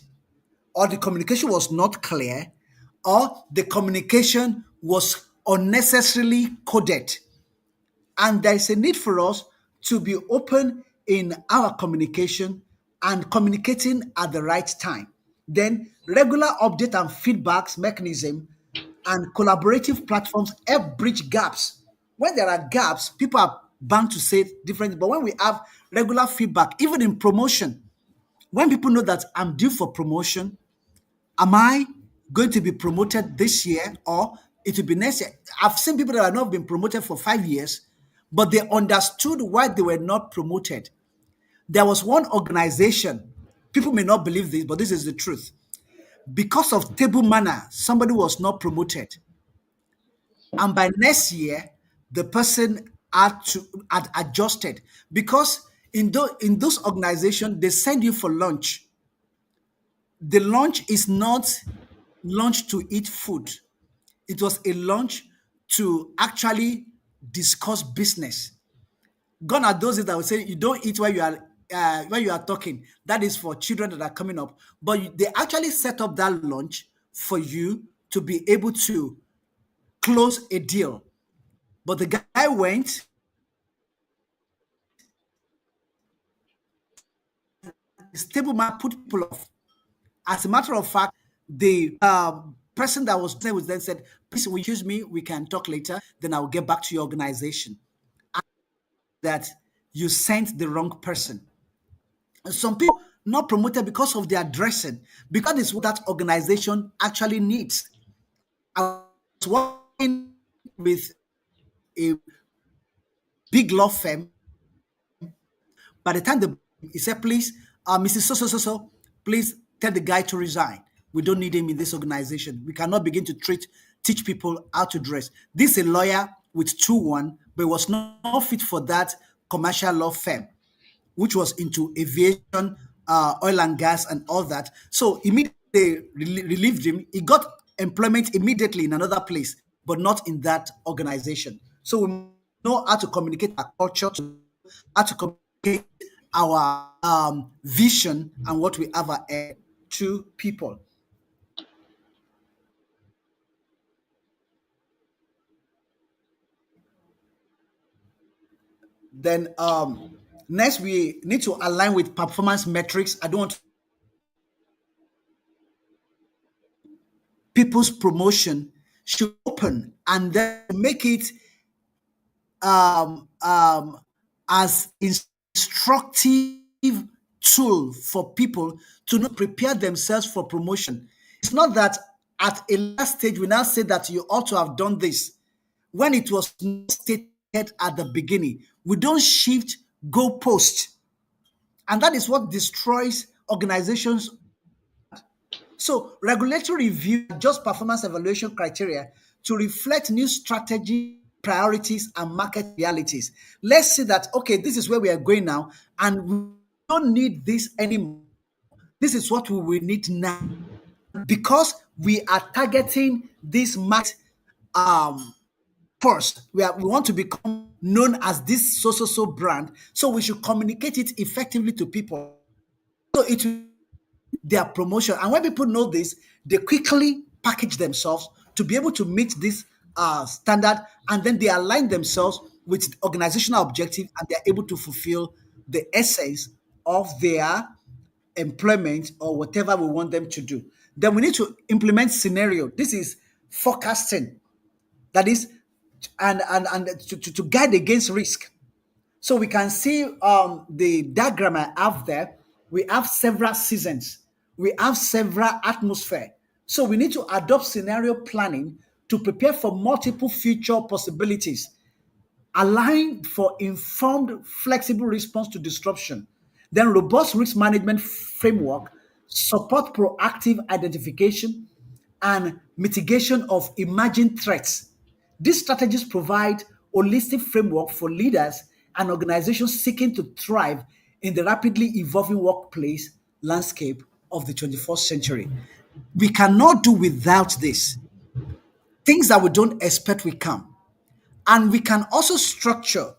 or the communication was not clear, or the communication was unnecessarily coded. And there is a need for us to be open in our communication and communicating at the right time. Then regular update and feedbacks mechanism and collaborative platforms help bridge gaps. When there are gaps, people are bound to say different. But when we have regular feedback, even in promotion, When people know that I'm due for promotion, am I going to be promoted this year or it will be next year? I've seen people that have not been promoted for 5 years, but they understood why they were not promoted. There was one organization, people may not believe this, but this is the truth. Because of table manner, somebody was not promoted. And by next year, the person had adjusted because in those organizations, they send you for lunch. The lunch is not lunch to eat food. It was a lunch to actually discuss business. Gone are those days that would say you don't eat when you are talking. That is for children that are coming up. But they actually set up that lunch for you to be able to close a deal. But the guy went, his table man put people off. As a matter of fact, the person that was there was then said, "Please, will you excuse me? We can talk later. Then I will get back to your organization." That you sent the wrong person. And some people not promoted because of their dressing, because it's what that organization actually needs. I was working with a big law firm. By the time he said, "Please, Mrs. So, please tell the guy to resign. We don't need him in this organization. We cannot begin to teach people how to dress." This is a lawyer with 2-1, but was not fit for that commercial law firm, which was into aviation, oil and gas, and all that. So immediately they relieved him. He got employment immediately in another place, but not in that organization. So we know how to communicate our culture, how to communicate our vision and what we have to people. Then next we need to align with performance metrics. I don't want people's promotion should open and then make it as instructive tool for people to not prepare themselves for promotion. It's not that at a last stage we now say that you ought to have done this when it was not stated at the beginning. We don't shift goalposts, and that is what destroys organizations. So regulatory review adjusts performance evaluation criteria to reflect new strategy, priorities, and market realities. Let's say that, okay, this is where we are going now, and we don't need this anymore. This is what we will need now because we are targeting this market um, first. We want to become known as this so brand, so we should communicate it effectively to people. So it will their promotion. And when people know this, they quickly package themselves to be able to meet this standard, and then they align themselves with organizational objective, and they're able to fulfill the essence of their employment or whatever we want them to do. Then we need to implement scenario. This is forecasting. That is, and to guide against risk. So we can see the diagram I have there. We have several seasons. We have several atmosphere. So we need to adopt scenario planning to prepare for multiple future possibilities, align for informed, flexible response to disruption. Then robust risk management framework support proactive identification and mitigation of emerging threats. These strategies provide holistic framework for leaders and organizations seeking to thrive in the rapidly evolving workplace landscape of the 21st century. We cannot do without this. Things that we don't expect will come. And we can also structure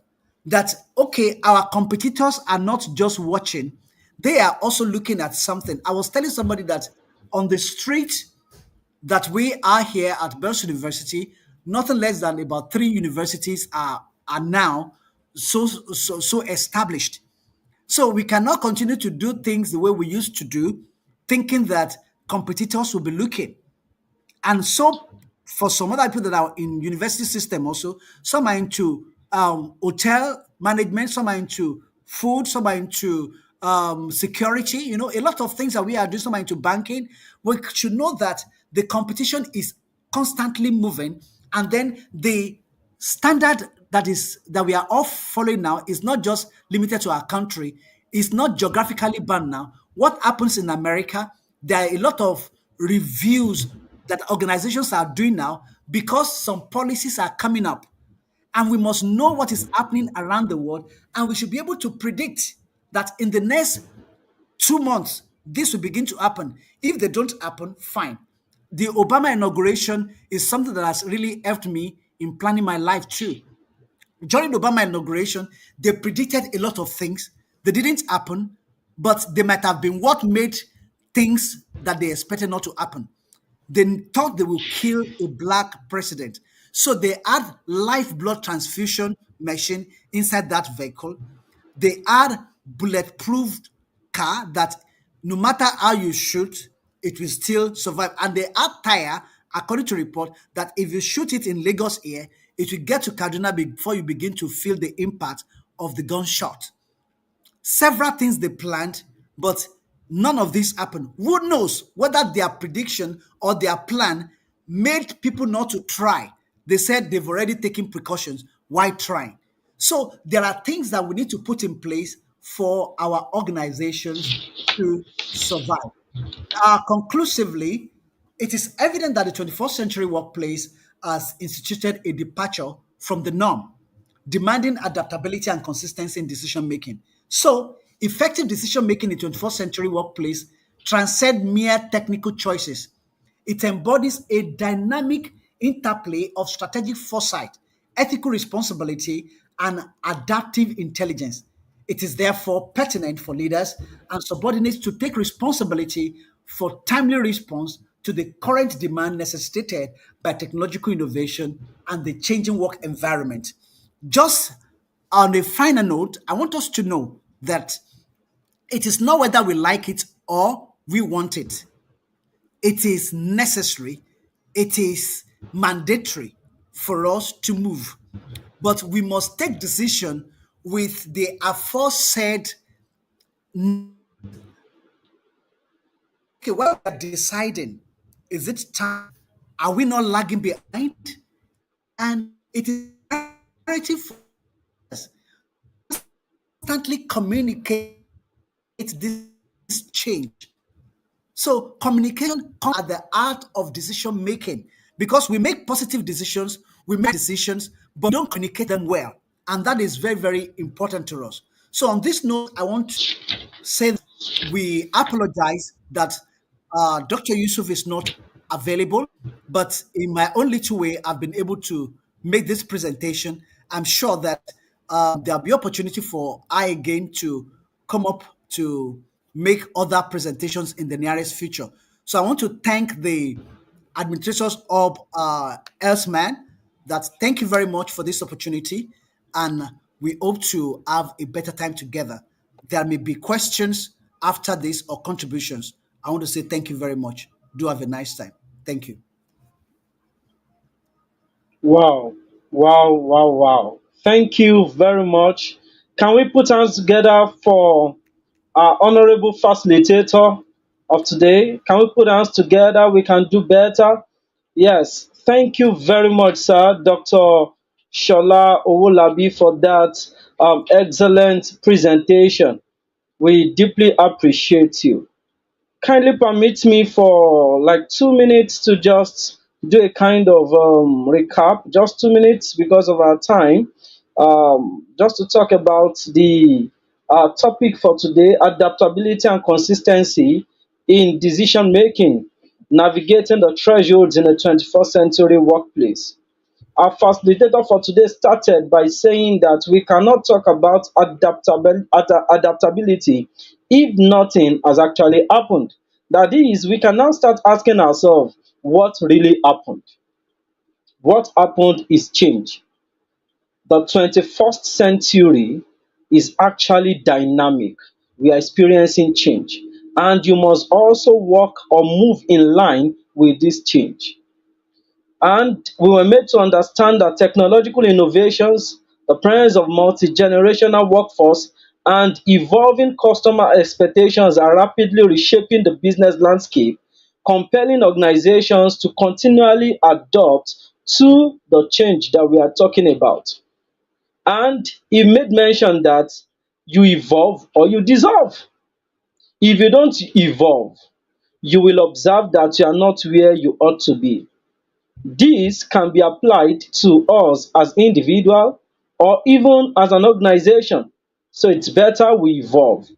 that, okay, our competitors are not just watching, they are also looking at something. I was telling somebody that on the street that we are here at Bells University, nothing less than about 3 universities are now so established. So we cannot continue to do things the way we used to do, thinking that competitors will be looking. And so for some other people that are in university system also, some are into hotel management, some are into food, some are into security, a lot of things that we are doing somewhere into banking. We should know that the competition is constantly moving, and then the standard that we are all following now is not just limited to our country. It's not geographically banned now. What happens in America? There are a lot of reviews that organizations are doing now because some policies are coming up, and we must know what is happening around the world, and we should be able to predict that in the next 2 months this will begin to happen. If they don't happen, fine. The Obama inauguration is something that has really helped me in planning my life too. During the Obama inauguration, they predicted a lot of things. They didn't happen, but they might have been what made things that they expected not to happen. They thought they will kill a black president. So they had live blood transfusion machine inside that vehicle. They had bulletproof car that no matter how you shoot, it will still survive. And they had tire, according to report, that if you shoot it in Lagos here, it will get to Kaduna before you begin to feel the impact of the gunshot. Several things they planned, but none of this happened. Who knows whether their prediction or their plan made people not to try? They said they've already taken precautions. Why trying? So there are things that we need to put in place for our organizations to survive. Conclusively, it is evident that the 21st century workplace has instituted a departure from the norm, demanding adaptability and consistency in decision making. So, effective decision making in the 21st century workplace transcend mere technical choices. It embodies a dynamic interplay of strategic foresight, ethical responsibility, and adaptive intelligence. It is therefore pertinent for leaders and subordinates to take responsibility for timely response to the current demand necessitated by technological innovation and the changing work environment. Just on a final note, I want us to know that it is not whether we like it or we want it. It is necessary, it is mandatory for us to move. But we must take decision with the aforesaid. Okay, what we're deciding, is it time? Are we not lagging behind? And it is imperative for us constantly communicate this change. So communication comes at the heart of decision making, because we make positive decisions, we make decisions, but we don't communicate them well. And that is very, very important to us. So on this note, I want to say that we apologize that Dr. Yusuf is not available, but in my own little way, I've been able to make this presentation. I'm sure that there'll be opportunity for I again to come up to make other presentations in the nearest future. So I want to thank the administrators of Elsman. That thank you very much for this opportunity, and we hope to have a better time together. There may be questions after this or contributions. I want to say thank you very much. Do have a nice time. Thank you. Wow, wow, wow, wow. Thank you very much. Can we put hands together for our honorable facilitator of today? Can we put hands together? We can do better. Yes, thank you very much, sir, Dr. Shola Owolabi, for that excellent presentation. We deeply appreciate you. Kindly permit me for like 2 minutes to just do a kind of recap, just 2 minutes because of our time, just to talk about the topic for today: adaptability and consistency in decision making, navigating the thresholds in the 21st century workplace. Our facilitator for today started by saying that we cannot talk about adaptability if nothing has actually happened. That is, we can now start asking ourselves what really happened. What happened is change. The 21st century is actually dynamic. We are experiencing change, and you must also walk or move in line with this change. And we were made to understand that technological innovations, the presence of multi-generational workforce, and evolving customer expectations are rapidly reshaping the business landscape, compelling organizations to continually adapt to the change that we are talking about. And he made mention that you evolve or you dissolve. If you don't evolve, you will observe that you are not where you ought to be. This can be applied to us as individual or even as an organization. So it's better we evolve.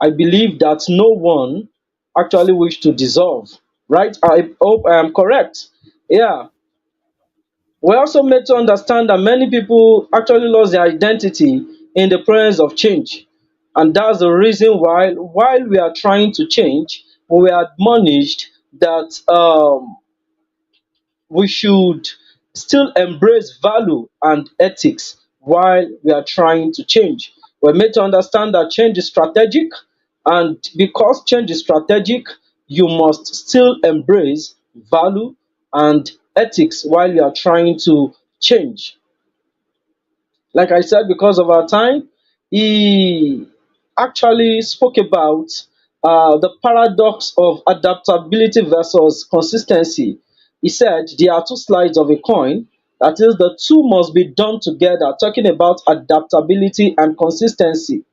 I believe that no one actually wish to dissolve, right? I hope I am correct. Yeah. We also made to understand that many people actually lost their identity in the presence of change. And that's the reason why, while we are trying to change, we are admonished that we should still embrace value and ethics while we are trying to change. We're made to understand that change is strategic, and because change is strategic, you must still embrace value and ethics while you are trying to change. Like I said, because of our time, he actually spoke about the paradox of adaptability versus consistency. He said there are two sides of a coin, that is, the two must be done together, talking about adaptability and consistency.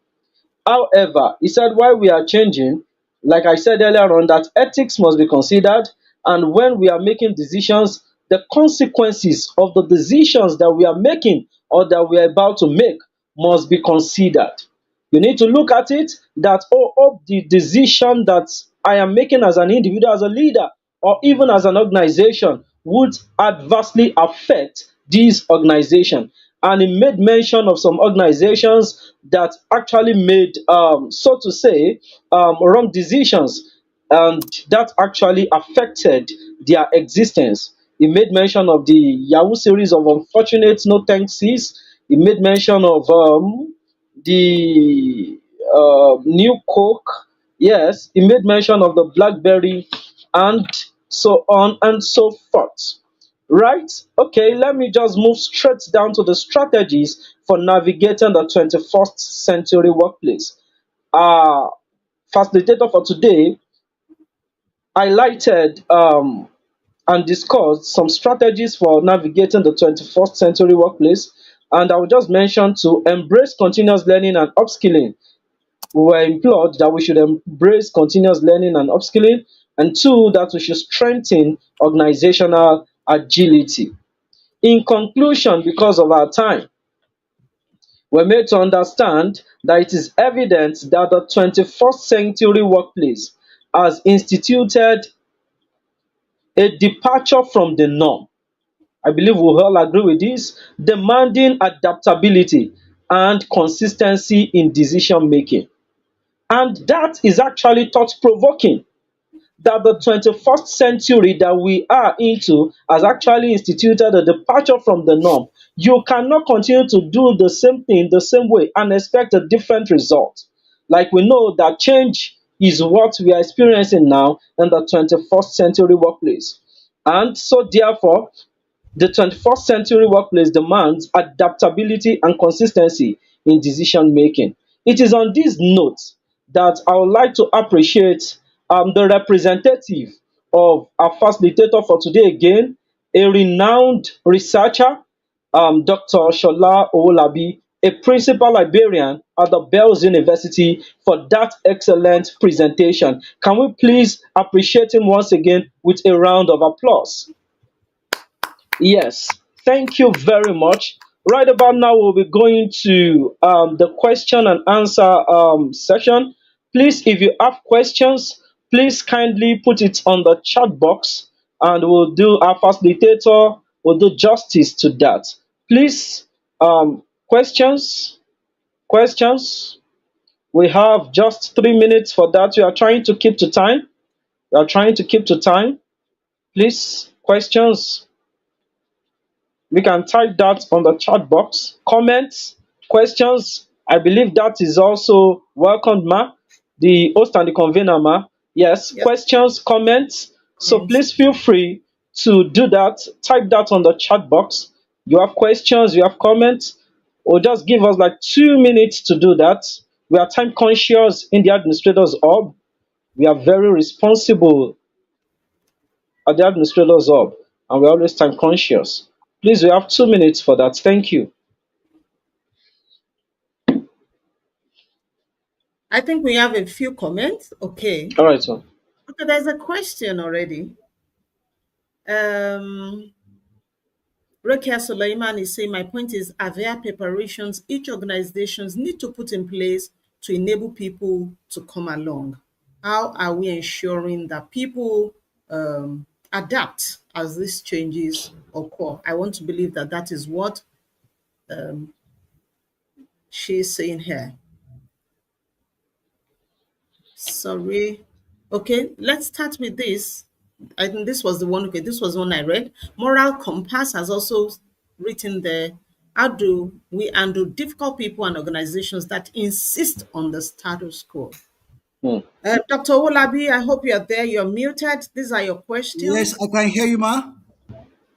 However, he said while we are changing, like I said earlier on, that ethics must be considered, and when we are making decisions, the consequences of the decisions that we are making or that we are about to make must be considered. You need to look at it that, oh, the decision that I am making as an individual, as a leader, or even as an organization would adversely affect this organization. And he made mention of some organizations that actually made, so to say, wrong decisions, and that actually affected their existence. He made mention of the Yahoo series of unfortunate no thankses. He made mention of the new Coke. Yes, he made mention of the BlackBerry, and so on and so forth. Right? Okay, let me just move straight down to the strategies for navigating the 21st century workplace. Our facilitator for today highlighted and discussed some strategies for navigating the 21st century workplace. And I will just mention to embrace continuous learning and upskilling. We were implored that we should embrace continuous learning and upskilling, and two, that we should strengthen organizational agility. In conclusion, because of our time, we're made to understand that it is evident that the 21st century workplace has instituted a departure from the norm. I believe we all agree with this, demanding adaptability and consistency in decision making. And that is actually thought provoking, that the 21st century that we are into has actually instituted a departure from the norm. You cannot continue to do the same thing the same way and expect a different result. Like we know that change is what we are experiencing now in the 21st century workplace. And so, therefore, the 21st century workplace demands adaptability and consistency in decision making. It is on this note that I would like to appreciate the representative of our facilitator for today again, a renowned researcher, Dr. Shola Owolabi, a principal librarian at the Bells University, for that excellent presentation. Can we please appreciate him once again with a round of applause? Yes, thank you very much. Right about now, we'll be going to the question and answer session. Please, if you have questions, please kindly put it on the chat box, and we'll do our facilitator will do justice to that. Please, questions, questions. We have just 3 minutes for that. We are trying to keep to time. We are trying to keep to time. Please, questions. We can type that on the chat box. Comments, questions, I believe that is also welcomed, ma. The host and the convener, ma. Yes, Yes, questions, comments. So comments. please feel free to do that. Type that on the chat box. You have questions, you have comments, or just give us like 2 minutes to do that. We are time conscious in the administrators hub. We are very responsible at the administrators hub, and we're always time conscious. Please, we have 2 minutes for that. Thank you. I think we have a few comments. Okay. All right, sir. Okay, there's a question already. Um, Rekia Suleiman is saying, my point is, are there preparations each organizations need to put in place to enable people to come along? How are we ensuring that people adapt as these changes occur? I want to believe that that is what she's saying here. Sorry. Okay, let's start with this. I think this was the one. Okay, this was one I read. Moral compass has also written there. How do we handle difficult people and organizations that insist on the status quo? Hmm. Dr. Olabi, I hope you're there. You're muted. These are your Yes, questions. I can hear you, ma.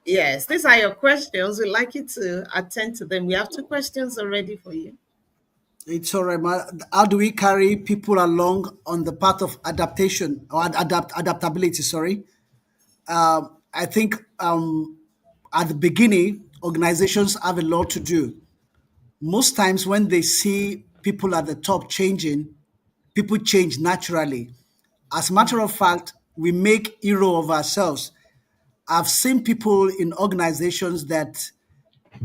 Yes, these are your questions. We'd like you to attend to them. We have two questions already for you. It's all right, ma. How do we carry people along on the path of adaptation or adaptability? Sorry. I think at the beginning, organizations have a lot to do. Most times, when they see people at the top changing, people change naturally. As a matter of fact, we make hero of ourselves. I've seen people in organizations that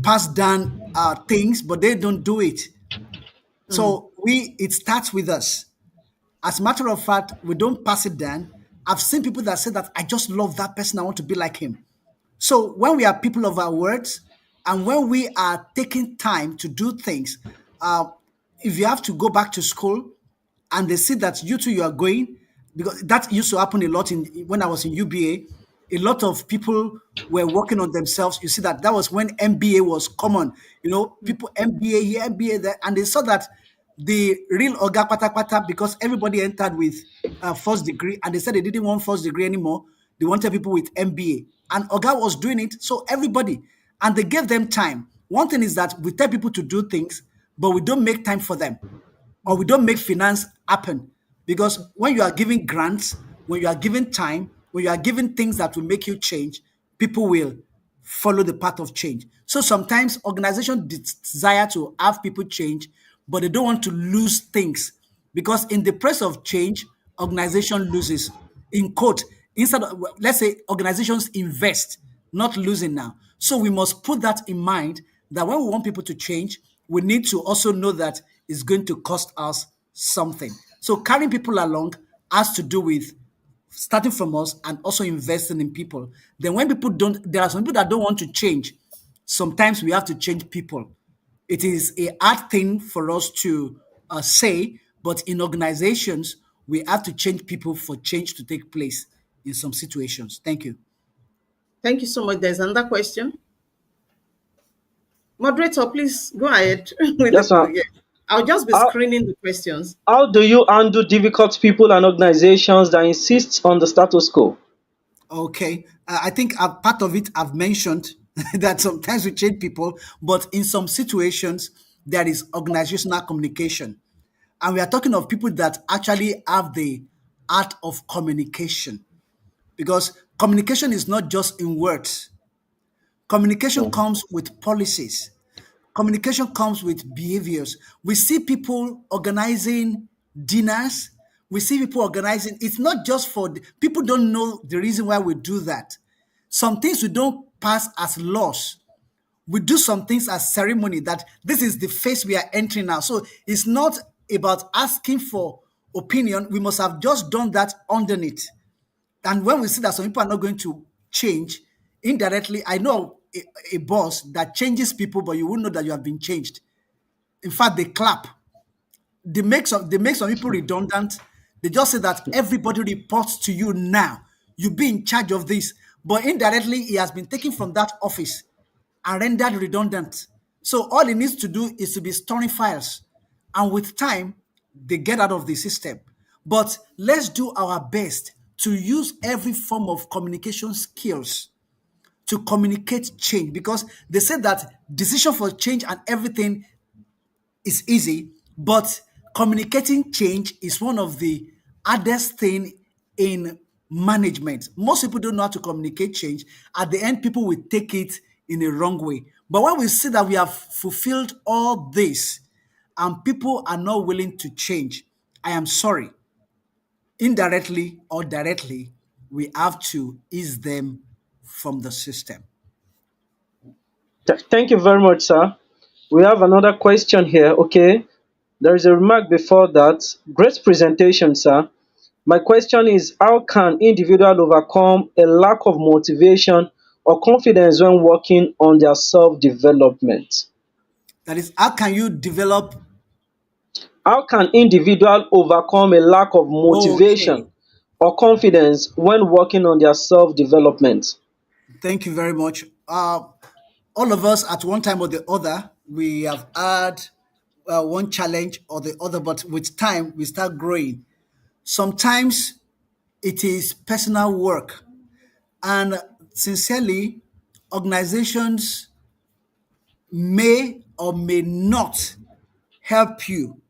pass down things, but they don't do it. Mm, So it starts with us. As a matter of fact, we don't pass it down. I've seen people that say that I just love that person. I want to be like him. So when we are people of our words, and when we are taking time to do things, uh, if you have to go back to school and they see that you are going, because that used to happen a lot in when I was in UBA, a lot of people were working on themselves. You see that was when MBA was common. People MBA here, MBA there, and they saw that the real Oga Pata Pata, because everybody entered with first degree, and they said they didn't want first degree anymore. They wanted people with MBA, and Oga was doing it. So everybody, and they gave them time. One thing is that we tell people to do things, but we don't make time for them, or we don't make finance happen. Because when you are giving grants, when you are giving time, when you are giving things that will make you change, people will follow the path of change. So sometimes organizations desire to have people change, but they don't want to lose things, because in the press of change, organization loses. In quote, instead of, let's say, organizations invest, not losing now. So we must put that in mind, that when we want people to change, we need to also know that it's going to cost us something. So carrying people along has to do with starting from us and also investing in people. Then when people don't, there are some people that don't want to change. Sometimes we have to change people. It is a hard thing for us to say, but in organizations, we have to change people for change to take place in some situations. Thank you. thank you so much. There's another question. Moderator, please go ahead with Yes, the. sir. Yeah. I'll just be How, screening the questions. how do you handle difficult people and organizations that insist on the status quo? Okay, I think part of it I've mentioned that sometimes we change people, but in some situations there is organizational communication, and we are talking of people that actually have the art of communication, because communication is not just in words. Communication Hmm. comes with policies. Communication comes with behaviors. We see people organizing dinners. We see people organizing. It's not just for people don't know the reason why we do that. Some things we don't pass as laws. We do some things as ceremony, that this is the phase we are entering now. So it's not about asking for opinion. We must have just done that underneath. And when we see that some people are not going to change, indirectly, I know a boss that changes people, but you won't know that you have been changed. In fact, they clap. They make some people redundant. They just say that everybody reports to you now. You be in charge of this. But indirectly, he has been taken from that office and rendered redundant. So all he needs to do is to be storing files. And with time, they get out of the system. But let's do our best to use every form of communication skills to communicate change, because they say that decision for change and everything is easy, but Communicating change is one of the hardest thing in management. Most people don't know how to communicate change. At the end, people will take it in a wrong way. But when we see that we have fulfilled all this and people are not willing to change, I am sorry, indirectly or directly, we have to ease them from the system. Thank you very much, sir. We have another question here. Okay, there is a remark before that. Great presentation, sir. My question is, how can individual overcome a lack of motivation or confidence when working on their self-development? That is, how can you develop? How can individual overcome a lack of Okay, motivation or confidence when working on their self-development? thank you very much. All of us, at one time or the other, we have had one challenge or the other, but with time, we start growing. Sometimes it is personal work, and sincerely, organizations may or may not help you.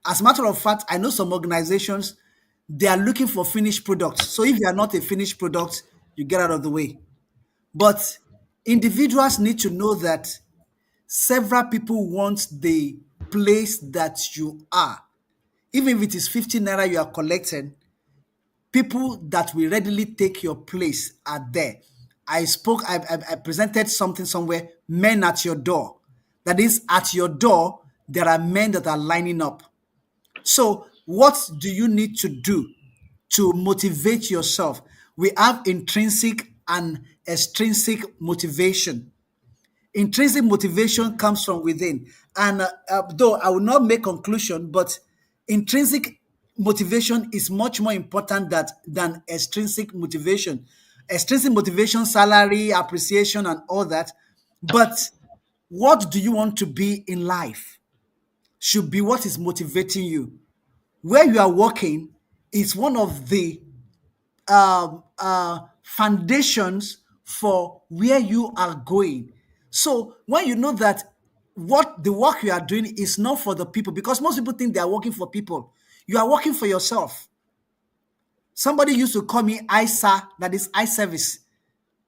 As a matter of fact, I know some organizations, they are looking for finished products. So if you are not a finished product, you get out of the way. But individuals need to know that several people want the place that you are. Even if it is 50 naira you are collecting, people that will readily take your place are there. I presented something somewhere, men at your door. That is, at your door, there are men that are lining up. So, what do you need to do to motivate yourself? We have intrinsic and extrinsic motivation. Intrinsic motivation comes from within. And though I will not make conclusion, but intrinsic motivation is much more important than extrinsic motivation. Extrinsic motivation, salary, appreciation, and all that. But what do you want to be in life should be what is motivating you. Where you are working is one of the foundations for where you are going. So when you know that what the work you are doing is not for the people, because most people think they are working for people, you are working for yourself. Somebody used to call me ISA, that is eye service,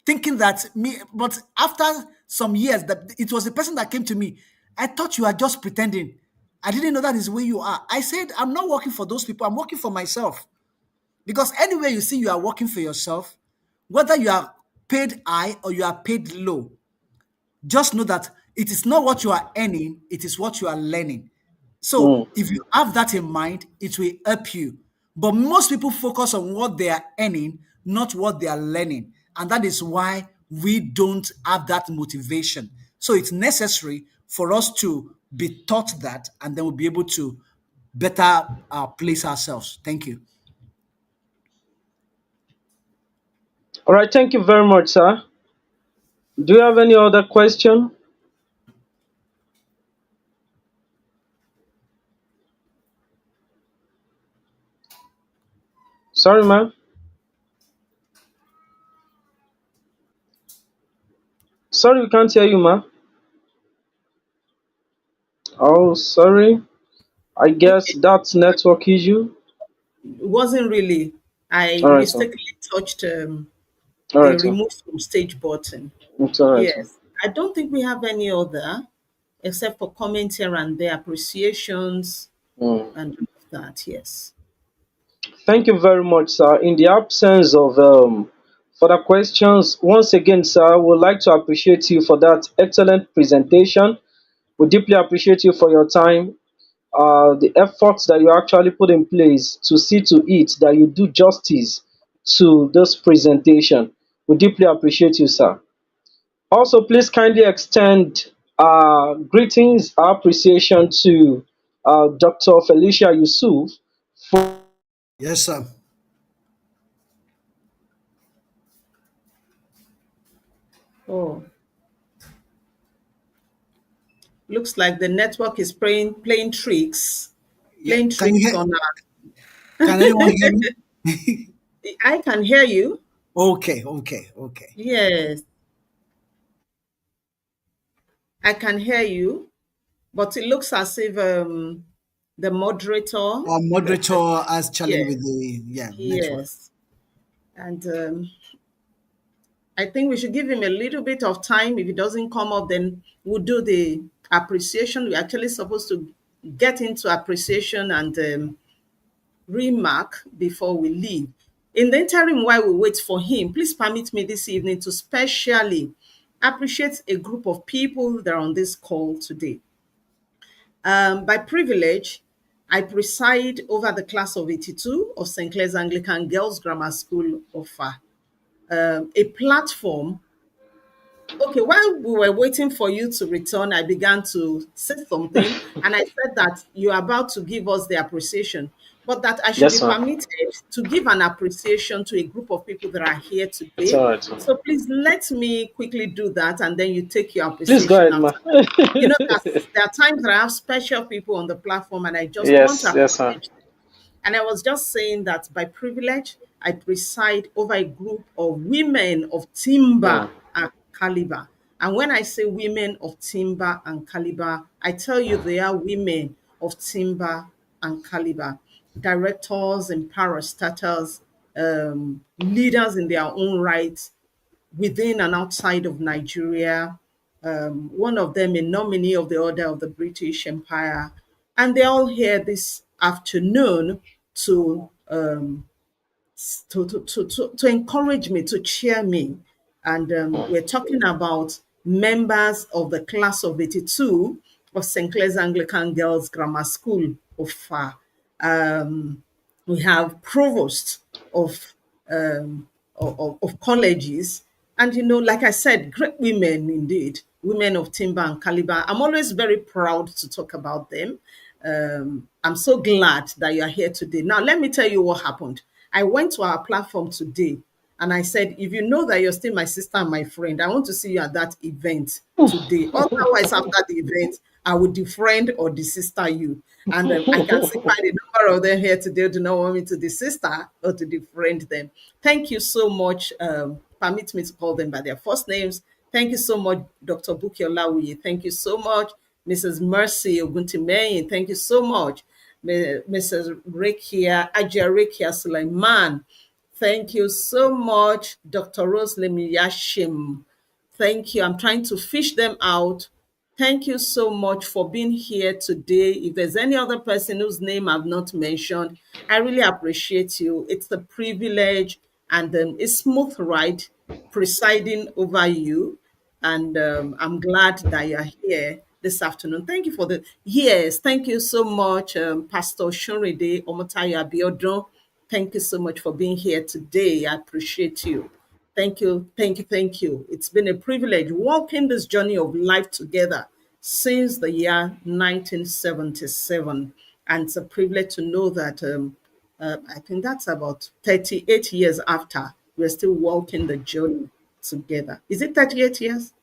thinking that me, but after some years, that it was the person that came to me. I thought you are just pretending. I didn't know that is where you are. I said, I'm not working for those people, I'm working for myself. Because anywhere you see you are working for yourself, whether you are paid high or you are paid low, just know that it is not what you are earning, it is what you are learning. So Mm. if you have that in mind, it will help you. But most people focus on what they are earning, not what they are learning. And that is why we don't have that motivation. So it's necessary for us to be taught that, and then we'll be able to better place ourselves. Thank you. All right, thank you very much, sir. Do you have any other question? Sorry, ma'am. Sorry, we can't hear you, ma'am. Oh, sorry. I guess Okay, that's network issue. it wasn't really. I All right, sir. mistakenly touched All a right, sir. remove from stage button. It's all right, sir. Yes, I don't think we have any other except for comments here and there, appreciations, Mm. and all of that. Yes. Thank you very much, sir. In the absence of further questions, once again, sir, I would like to appreciate you for that excellent presentation. We deeply appreciate you for your time, the efforts that you actually put in place to see to it that you do justice to this presentation. We deeply appreciate you, sir. Also, please kindly extend greetings, our appreciation to Dr. Felicia Yusuf for Yes, sir. Oh, looks like the network is Yeah. playing Can you tricks hear? on Can anyone hear me? I can hear you. Okay, okay, okay. Yes, I can hear you, but it looks as if the moderator. Our moderator has challenge Yeah, with the network. yes. And I think we should give him a little bit of time. If it doesn't come up, then we'll do the appreciation. We're actually supposed to get into appreciation and remark before we leave. In the interim, while we wait for him, please permit me this evening to specially appreciate a group of people that are on this call today. By privilege, I preside over the class of 82 of St. Clair's Anglican Girls Grammar School offer a platform. Okay, while we were waiting for you to return, I began to say something, and I said that you are about to give us the appreciation, but that I should be Yes, sir. permitted to give an appreciation to a group of people that are here It's today. all right, sir. So please let me quickly do that, and then you take your Please go appreciation ahead, ma. after. You know, there are times that I have special people on the platform, and I just want to Yes, yes, sir. acknowledge them. And I was just saying that by privilege, I preside over a group of women of Hmm. timber and caliber. And when I say women of timber and caliber, I tell you they are women of timber and caliber, directors and parastatals, leaders in their own right, within and outside of Nigeria. One of them a nominee of the Order of the British Empire. And they're all here this afternoon to to encourage me, to cheer me. And we're talking about members of the class of 82 of St. Clair's Anglican Girls Grammar School of FAR. We have provost of, of colleges. And, you know, like I said, great women indeed, women of timber and caliber. I'm always very proud to talk about them. I'm so glad that you're here today. Now, let me tell you what happened. I went to our platform today and I said, if you know that you're still my sister and my friend, I want to see you at that event today. Otherwise, after the event, I would defriend or desister you. And I can see quite a number of them here today who do not want me to desister or to defriend them. Thank you so much. Permit me to call them by their first names. Thank you so much, Dr. Buki Olawiye. Thank you so much, Mrs. Mercy Oguntimeyin. Thank you so much, Mrs. Rekia, Ajia Rekia Suleiman. Thank you so much, Dr. Roslyn Yashim. Thank you. I'm trying to fish them out. Thank you so much for being here today. If there's any other person whose name I've not mentioned, I really appreciate you. It's a privilege and a smooth ride presiding over you. And I'm glad that you're here this afternoon. Thank you for the yes. Thank you so much, Pastor Shunride Omotayo Abiodun. Thank you so much for being here today. I appreciate you. Thank you, thank you, thank you. It's been a privilege walking this journey of life together since the year 1977. And it's a privilege to know that I think that's about 38 years after we're still walking the journey together. Is it 38 years?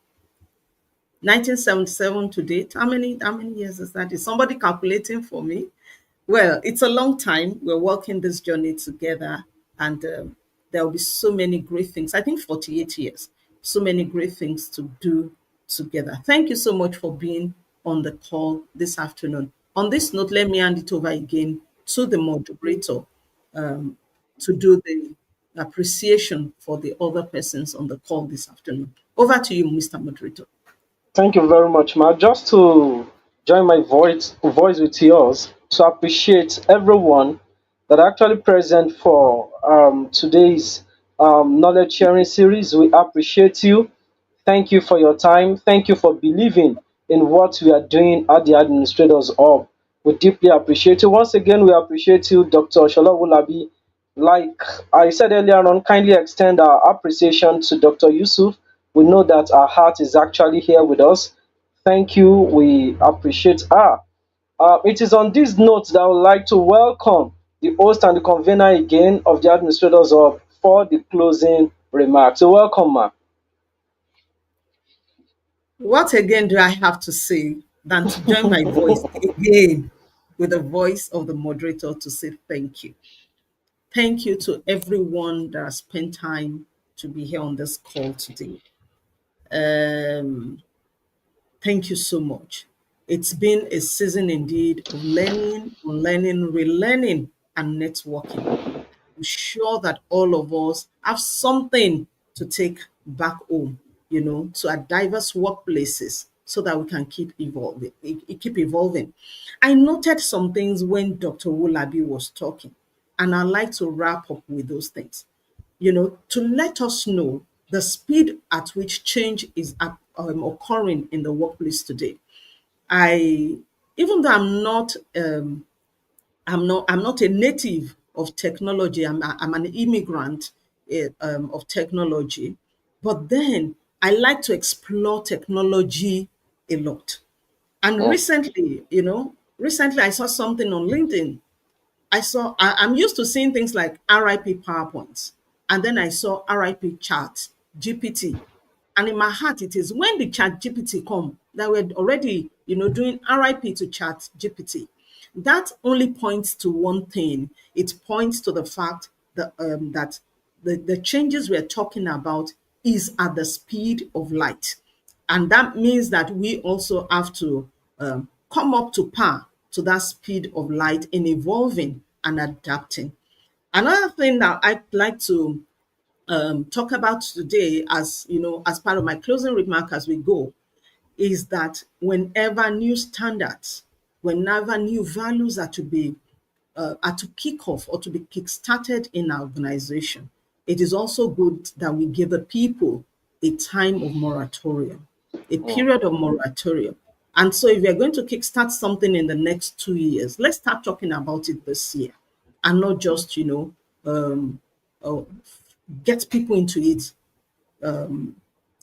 1977 to date. How many years is that? Is somebody calculating for me? Well, it's a long time. We're walking this journey together, and there will be so many great things. I think 48 years, so many great things to do together. Thank you so much for being on the call this afternoon. On this note, let me hand it over again to the moderator to do the appreciation for the other persons on the call this afternoon. Over to you, Mr. Moderator. Thank you very much, ma. Just to join my voice with yours to appreciate everyone that are actually present for today's knowledge sharing series. We appreciate you. Thank you for your time. Thank you for believing in what we are doing at the Administrators Hub. We deeply appreciate you. Once again, we appreciate you, Dr. Shola Wulabi. Like I said earlier on, kindly extend our appreciation to Dr. Yusuf. We know that our heart is actually here with us. Thank you. We appreciate her. It is on this note that I would like to welcome the host and the convener again of the Administrators Hub for the closing remarks. So, welcome, ma. What again do I have to say than to join my voice again with the voice of the moderator to say thank you? Thank you to everyone that has spent time to be here on this call today. Um, Thank you so much. It's been a season indeed of learning, unlearning, relearning, and networking. I'm sure that all of us have something to take back home, to our diverse workplaces so that we can keep evolving. Keep evolving. I noted some things when Dr. Wolabi was talking, and I'd like to wrap up with those things. To let us know the speed at which change is occurring in the workplace today. I, even though I'm not a native of technology. I'm an immigrant of technology, but then I like to explore technology a lot. And mm, recently I saw something on LinkedIn. I'm used to seeing things like RIP PowerPoints, and then I saw RIP Chat GPT, and in my heart it is when the Chat GPT come that we're already doing RIP to Chat GPT. That only points to one thing. It points to the fact that the changes we're talking about is at the speed of light. And that means that we also have to come up to par to that speed of light in evolving and adapting. Another thing that I'd like to talk about today, as part of my closing remark as we go, is that whenever new standards, whenever new values are to kick off or to be kick-started in our organization, it is also good that we give the people a time of moratorium, a mm, period of moratorium. And so if we are going to kickstart something in the next 2 years, let's start talking about it this year and not just, um, uh, get people into it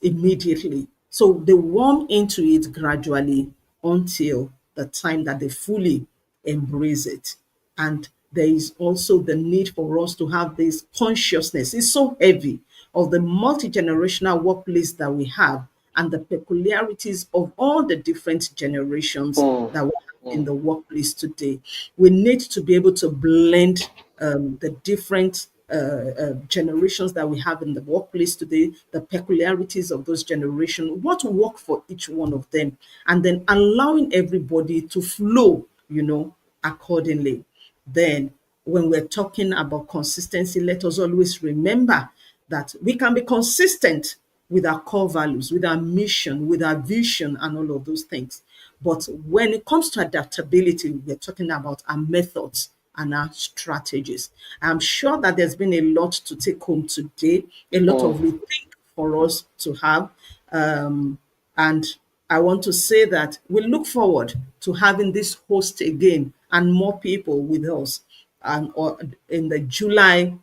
immediately. So they warm into it gradually until the time that they fully embrace it. And there is also the need for us to have this consciousness. It's so heavy of the multi generational workplace that we have and the peculiarities of all the different generations mm, that we have in mm, the workplace today. We need to be able to blend the different generations that we have in the workplace today, the peculiarities of those generations, what work for each one of them, and then allowing everybody to flow, accordingly. Then, when we're talking about consistency, let us always remember that we can be consistent with our core values, with our mission, with our vision, and all of those things. But when it comes to adaptability, we're talking about our methods and our strategies. I'm sure that there's been a lot to take home today, a lot of mm. rethink for us to have. Um, and I want to say that we look forward to having this host again and more people with us, and or in the July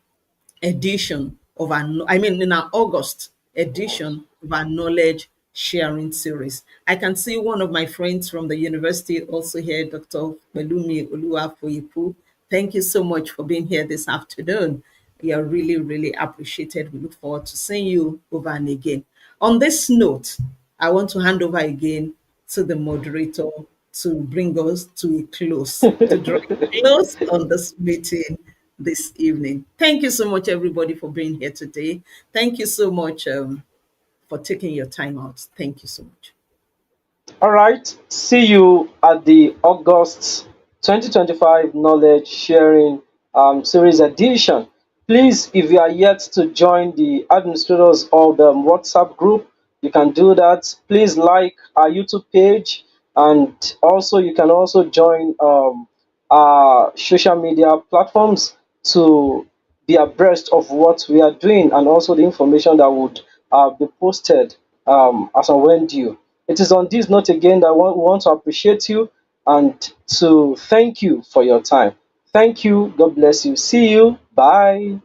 edition of in our August edition of our knowledge sharing series. I can see one of my friends from the university also here, Dr. Pelumi Oluwafoyipu. Thank you so much for being here this afternoon. We are really, really appreciated. We look forward to seeing you over and again. On this note, I want to hand over again to the moderator to bring us to a close, to draw a close on this meeting this evening. Thank you so much, everybody, for being here today. Thank you so much for taking your time out. Thank you so much. All right. See you at the August 2025 Knowledge Sharing Series edition. Please, if you are yet to join the administrators of the WhatsApp group, you can do that. Please like our YouTube page, and also you can also join our social media platforms to be abreast of what we are doing and also the information that would be posted as and when due. It is on this note again that we want to appreciate you and to thank you for your time. Thank you. God bless you. See you. Bye.